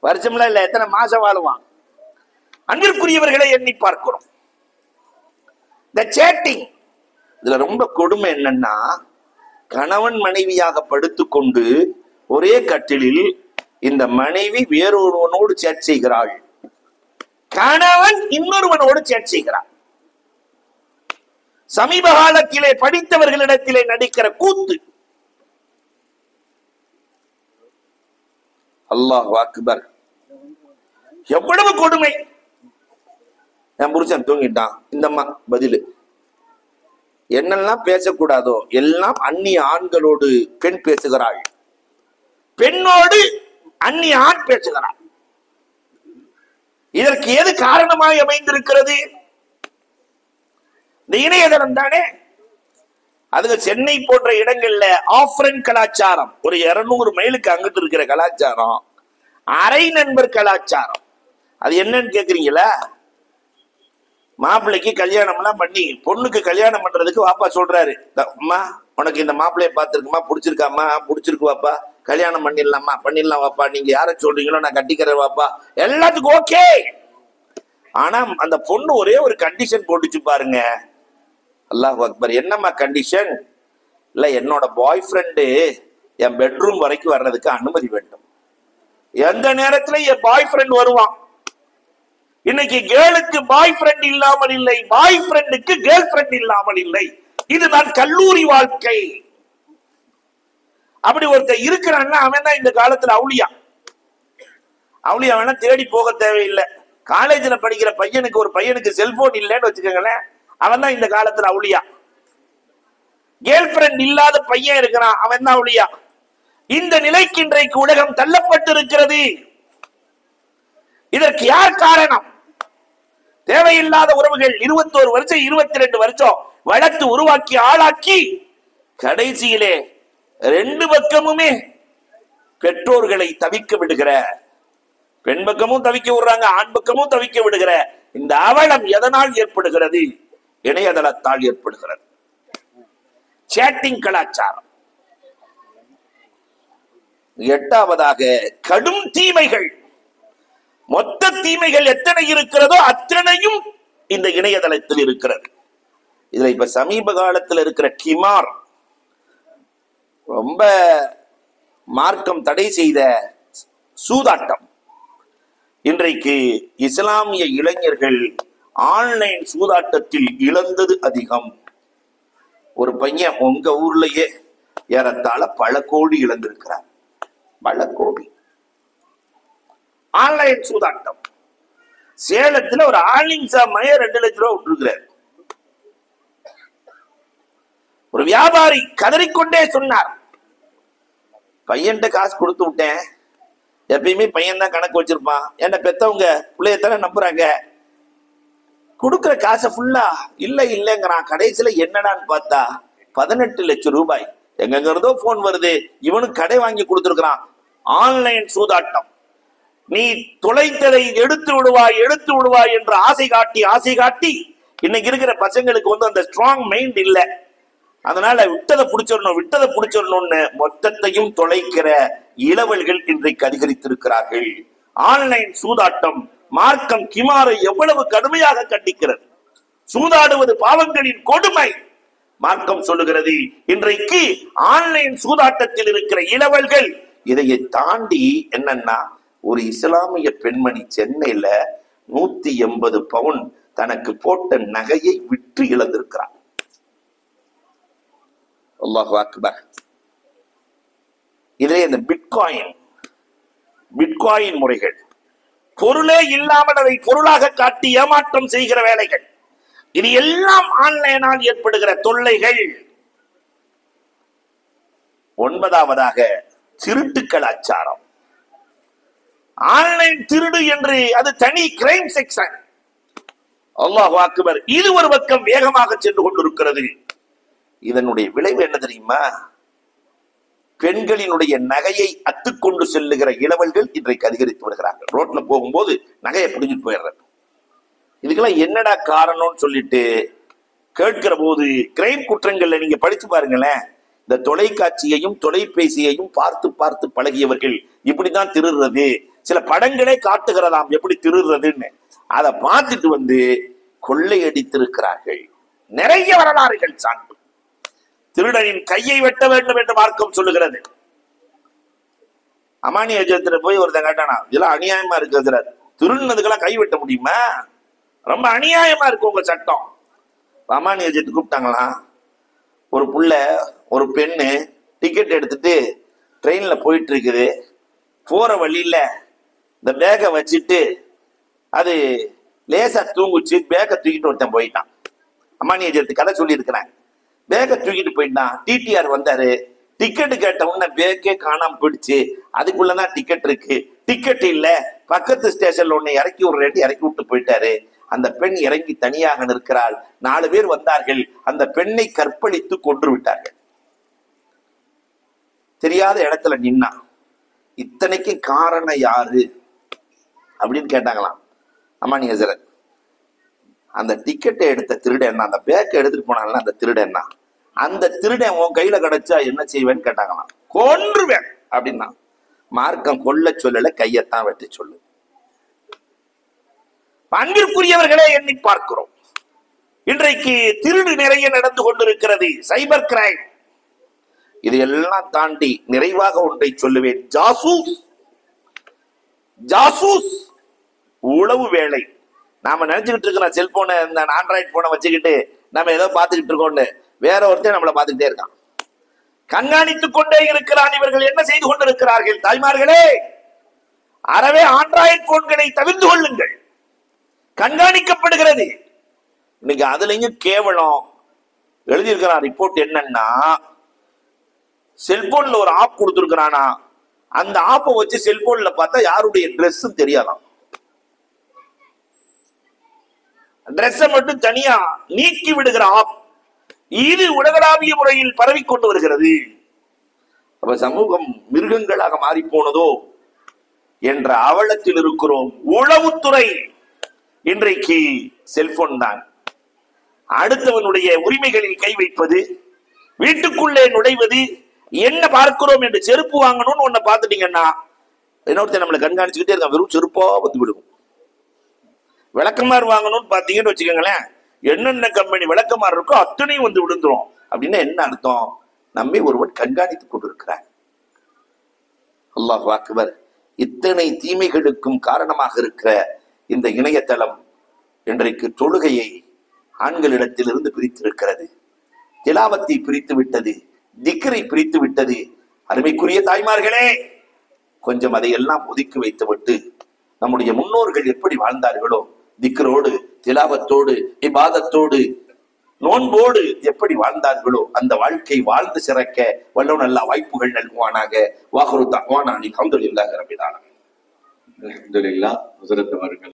வருஷம்லாம் இல்ல, எத்தனை மாசம் வாழுவான்? அன்பிற்குரியவர்களை எண்ணி பார்க்கிறோம். இந்த சேட்டிங், இதுல ரொம்ப கொடுமை என்னன்னா, கணவன் மனைவியாக படுத்துக்கொண்டு ஒரே கட்டிலில் இந்த மனைவி வேறொருவனோடு சேட் செய்கிறாள், கணவன் இன்னொருவனோடு சேட் செய்கிறான். சமீப காலத்திலே படித்தவர்களிடத்திலே நடிக்கிற கூத்து. அல்லாஹ் அக்பர். எவ்வளவு கொடுமை! என் புருஷன் தூங்கிட்டான், இந்த அம்மா பதிலு. என்னெல்லாம் பேசக்கூடாதோ எல்லாம் அந்நிய ஆண்களோடு பெண் பேசுகிறாள், பெண்ணோடு அந்நிய ஆண் பேசுகிறாள். இதற்கு எது காரணமாய் அமைந்திருக்கிறது? இந்த இணையதளம் தானே. அதுக்கு சென்னை போன்ற இடங்கள்ல ஆஃப்ரன் கலாச்சாரம், ஒரு 200 மைலுக்கு அங்கிட்டு இருக்கிற கலாச்சாரம் அரை நண்பர் கலாச்சாரம். அது என்னன்னு கேக்குறீங்களா? மாப்பிள்ளைக்கு கல்யாணம் எல்லாம் பண்ணி பொண்ணுக்கு கல்யாணம் பண்றதுக்கு வாப்பா சொல்றாரு, அம்மா உனக்கு இந்த மாப்பிள்ளைய பார்த்திருக்குமா, பிடிச்சிருக்காமா? பிடிச்சிருக்கு வாப்பா, கல்யாணம் பண்ணிடலாமா? பண்ணிடலாம் வாப்பா, நீங்க யார சொல்றீங்களோ நான் கட்டிக்கிறேன் வாப்பா, எல்லாத்துக்கும் ஓகே. ஆனா அந்த பொண்ணு ஒரே ஒரு கண்டிஷன் போட்டுச்சு பாருங்க. அல்லாஹ் அக்பர். என்னம்மா கண்டிஷன்? இல்ல, என்னோட பாய் ஃப்ரெண்டு என் பெட்ரூம் வரைக்கும் வர்றதுக்கு அனுமதி வேண்டும். எந்த நேரத்துல என் பாய் ஃப்ரெண்ட் வருவான். இன்னைக்கு கேர்ளுக்கு பாய் ஃப்ரெண்ட் இல்லாமல் இல்லை, பாய் ஃப்ரெண்டுக்கு கேர்ள் ஃப்ரெண்ட் இல்லாமல் இல்லை. இதுதான் கல்லூரி வாழ்க்கை. அப்படி ஒருத்தர் இருக்கிறான்னா அவன் தான் இந்த காலத்துல அவுளியா. அவுளியா வேணா தேடி போக தேவையில்லை. காலேஜ்ல படிக்கிற பையனுக்கு, ஒரு பையனுக்கு செல்போன் இல்லைன்னு வச்சுக்கோங்களேன், அவன் தான் இந்த காலத்துல அவுளியா. கேர்ள் ஃப்ரெண்ட் இல்லாத பையன் இருக்கிறான், அவன் தான் அவுளியா. இந்த நிலைக்கு இன்றைக்கு உலகம் தள்ளப்பட்டிருக்கிறது. இதற்கு யார் காரணம்? தேவையில்லாத உறவுகள் 21 வருஷம் 22 வருஷம் வளர்த்து உருவாக்கி ஆளாக்கி கடைசியிலே 2 பக்கமுமே பெற்றோர்களை தவிக்க விடுகிற, பெண் பக்கமும் தவிக்க விடுறாங்க, ஆண் பக்கமும் தவிக்க விடுகிற இந்த அவலம் எதனால் ஏற்படுகிறது? இணையதளத்தால் ஏற்படுகிறது. சேட்டிங் கலாச்சாரம். 8வதாக கடும் தீமைகள். மொத்த தீமைகள் எத்தனை இருக்கிறதோ அத்தனையும் இந்த இணையதளத்தில் இருக்கிறது. இதுல இப்ப சமீப காலத்தில் இருக்கிற கிமார், ரொம்ப மார்க்கம் தடை செய்த சூதாட்டம், இன்றைக்கு இஸ்லாமிய இளைஞர்கள் ஆன்லைன் சூதாட்டத்தில் இழந்தது அதிகம். ஒரு பையன் உங்க ஊர்லயே ஏறத்தாழ பல கோடி இழந்திருக்கிறார். பல கோடி ஆன்லைன் சூதாட்டம். சேலத்துல ஒரு ஆலிம்சா மைய 2 லட்சம் ரூபாய் விட்டுருக்கிறார். ஒரு வியாபாரி கதறிக்கொண்டே சொன்னார், பையன்கிட்ட காசு கொடுத்து விட்டேன். எப்பயுமே பையன் தான் கணக்கு வச்சிருப்பான், என்ன பெத்தவங்க பிள்ளையத்தானே நம்புறாங்க, கொடுக்குற காசை ஃபுல்லா இல்ல இல்லங்கிறான். கடைசியில என்னடான்னு பார்த்தா 18 லட்சம் ரூபாய். எங்க இருந்தோ போன் வருது, இவனுக்கு கடை வாங்கி கொடுத்துருக்கிறான். ஆன்லைன் சூதாட்டம். நீ தொலைத்ததை எடுத்து விடுவாய் என்று ஆசை காட்டி இன்னைக்கு இருக்கிற பசங்களுக்கு அந்த ஸ்ட்ராங் மைண்ட் இல்ல. அதனால விட்டதை பிடிச்சிடணும்னு மொத்தத்தையும் தொலைக்கிற இளவல்கள் இன்றைக்கு அதிகரித்திருக்கிறார்கள். ஆன்லைன் சூதாட்டம். மார்க்கம் கிமாரை எவ்வளவு கடுமையாக கண்டிக்கிறது. சூதாடுவது பாவங்களின் கொடுமை. மார்க்கம் சொல்லுகிறது, இன்றைக்கு ஆன்லைன் சூதாட்டத்தில் இருக்கிற இளவல்கள் இதையை தாண்டி என்னன்னா, ஒரு இஸ்லாமிய பெண்மணி சென்னையில 180 பவுன் தனக்கு போட்ட நகையை விற்று இழந்திருக்கிறார். அல்லாஹு அக்பர். இதே இந்த பிட்காயின் முறைகள், பொருளே இல்லாமல் அதை பொருளாக காட்டி ஏமாற்றம் செய்கிற வேலைகள், இது எல்லாம் ஆன்லைனால் ஏற்படுகிற தொல்லைகள். 9வதாக திருட்டு கலாச்சாரம். ஆன்லைன் திருடு என்று அது தனி கிரைம் செக்ஷன். அல்லாஹு அக்பர். இது ஒரு பக்கம் வேகமாக சென்று கொண்டிருக்கிறது. இதனுடைய விளைவு என்ன தெரியுமா? பெண்களினுடைய நகையை அத்துக்கொண்டு செல்லுகிற இளவல்கள் இன்றைக்கு அதிகரித்து வருகிறார்கள். ரோட்ல போகும்போது நகையை பிடிஞ்சிட்டு போயிடுறாங்க. இதுக்கெல்லாம் என்னடா காரணம்னு சொல்லிட்டு கேட்கிற போது, கிரைம் குற்றங்கள்ல நீங்க படிச்சு பாருங்களேன், இந்த தொலைக்காட்சியையும் தொலைபேசியையும் பார்த்து பார்த்து பழகியவர்கள் இப்படிதான் திருடுறது. சில படங்களே காட்டுகிறதாம் எப்படி திருடுறதுன்னு. அதை பார்த்துட்டு கொள்ளையடித்திருக்கிறார்கள். நிறைய வரலாறுகள் சான்று. திருடனின் கையை வெட்ட வேண்டும் என்று மார்க்கம் சொல்லுகிறது. அமானி அஜத்துல போய் ஒருத்தன் கேட்டானா, இதெல்லாம் அநியாயமா இருக்கு, திருடுனதுக்கெல்லாம் கை வெட்ட முடியுமா? ரொம்ப அநியாயமா இருக்கு உங்க சட்டம். அமானி அஜத்து கூப்பிட்டாங்களாம். ஒரு புள்ள, ஒரு பெண்ணு டிக்கெட் எடுத்துட்டு ட்ரெயின்ல போயிட்டு இருக்குது. போற வழியில இந்த பேக்கை வச்சுட்டு அது லேசா தூங்குச்சு. பேக்கை தூக்கிட்டு ஒருத்தன் போயிட்டான். அம்மானியை சேர்த்து கதை சொல்லி இருக்கிறேன். பேக்கை தூக்கிட்டு போயிட்டான். டிடிஆர் வந்தாரு. டிக்கெட்டு கேட்ட உடனே பேக்கே காணாம போயிடுச்சு. அதுக்குள்ளதான் டிக்கெட் இருக்கு. டிக்கெட் இல்ல, பக்கத்து ஸ்டேஷன்ல ஒன்னு இறக்கி விட்டு போயிட்டாரு. அந்த பெண் இறங்கி தனியாக நிற்கிறாள். 4 பேர் வந்தார்கள். அந்த பெண்ணை கற்பழித்து கொன்று விட்டார்கள். தெரியாத இடத்துல நின்னா. இத்தனைக்கு காரணம் யாரு அப்படின்னு கேட்டாங்களாம் அமானி ஹசரத். அந்த டிக்கெட்டை எடுத்த திருடன், அந்த பேக்கை எடுத்துட்டு போனால அந்த திருடன், அந்த திருடன் உன் கையில கிடைச்சா என்ன செய்வேன்னு கேட்டாங்களாம். கொன்றுவேன் அப்படின்னா. மார்க்கம் கொல்ல சொல்லல, கையத்தான் வெட்டி சொல்லு. அன்பிற்குரியவர்களே, எண்ணி பார்க்கிறோம், இன்றைக்கு திருடு நிறைய நடந்து கொண்டிருக்கிறது, சைபர் கிரைம். இதையெல்லாம் தாண்டி நிறைவாக ஒன்றை சொல்லுவேன், ஜாசூஸ். ஜாசூஸ் உளவு வேலை. நாம நினைச்சுக்கிட்டு இருக்கிறோம் செல்போனை, இந்த ஆண்ட்ராய்டு போனை வச்சுக்கிட்டு நம்ம ஏதோ பார்த்துக்கிட்டு இருக்கோம்னு, வேற ஒருத்தர் நம்மளை பார்த்துக்கிட்டே இருக்கான், கண்காணித்துக் கொண்டே இருக்கிறான். இவர்கள் என்ன செய்து கொண்டிருக்கிறார்கள்? தாய்மார்களே, அறவே ஆண்ட்ராய்டு போன்களை தவிர்த்து கொள்ளுங்கள், கண்காணிக்கப்படுகிறது. இன்னைக்கு அதுலயும் கேவலம் எழுதியிருக்கிறான். ரிப்போர்ட் என்னன்னா, செல்போன்ல ஒரு ஆப் கொடுத்திருக்கிறானா, அந்த ஆப்பை வச்சு செல்போன்ல பார்த்தா யாருடைய ட்ரெஸ் தெரியாதான், ட்ரெஸ் மட்டும் தனியா நீக்கி விடுகிற ஆப். இது உலகளாவிய முறையில் பரவி கொண்டு வருகிறது. அப்ப சமூகம் மிருகங்களாக மாறி போனதோ என்ற அவலத்தில் இருக்கிறோம். உளவுத்துறை இன்றைக்கு செல்போன் தான். அடுத்தவனுடைய உரிமைகளில் கை வைப்பது, வீட்டுக்குள்ளே நுழைவது, என்ன பார்க்கிறோம் என்று செருப்பு வாங்கணும்னு ஒன்ன பார்த்துட்டீங்கன்னா இன்னொருத்தர் நம்மளை கண்காணிச்சுக்கிட்டே இருக்கான், வெறும் செருப்பா வந்து விடுவோம். விளக்கமாறு வாங்கணும்னு பாத்தீங்கன்னு வச்சுக்கோங்களேன், என்னென்ன கம்பெனி விளக்கமாறு இருக்கோ அத்தனையும் வந்து விழுந்துரும். அப்படின்னா என்ன அர்த்தம்? நம்மை ஒருவன் கண்காணித்துக் கொண்டிருக்கிறார். அல்லாஹ் அக்பர். இத்தனை தீமைகளுக்கும் காரணமாக இருக்கிற இந்த இணையதளம் இன்றைக்கு தொழுகையை ஆண்களிடத்திலிருந்து பிரித்திருக்கிறது, திலாவத்தை பிரித்து விட்டது, திக்ரை பிரித்து விட்டது. அருமைக்குரிய தாய்மார்களே, கொஞ்சம் அதையெல்லாம் ஒதுக்கி வைத்துவிட்டு நம்முடைய முன்னோர்கள் எப்படி வாழ்ந்தார்களோ, திக்ரோடு, திலாவத்தோடு, இபாதத்தோடு, நோன்போடு எப்படி வாழ்ந்தார்களோ அந்த வாழ்க்கை வாழ்ந்து சிறக்க வல்லவன் அல்லாஹ் வாய்ப்புகள் நல்குவானாக. வாஹ்ரு தஅவானா அல்ஹம்துலில்லாஹி ரப்பில் ஆலமீன். அல்ஹம்துலில்லாஹ். ஹஸரத் அவர்கள்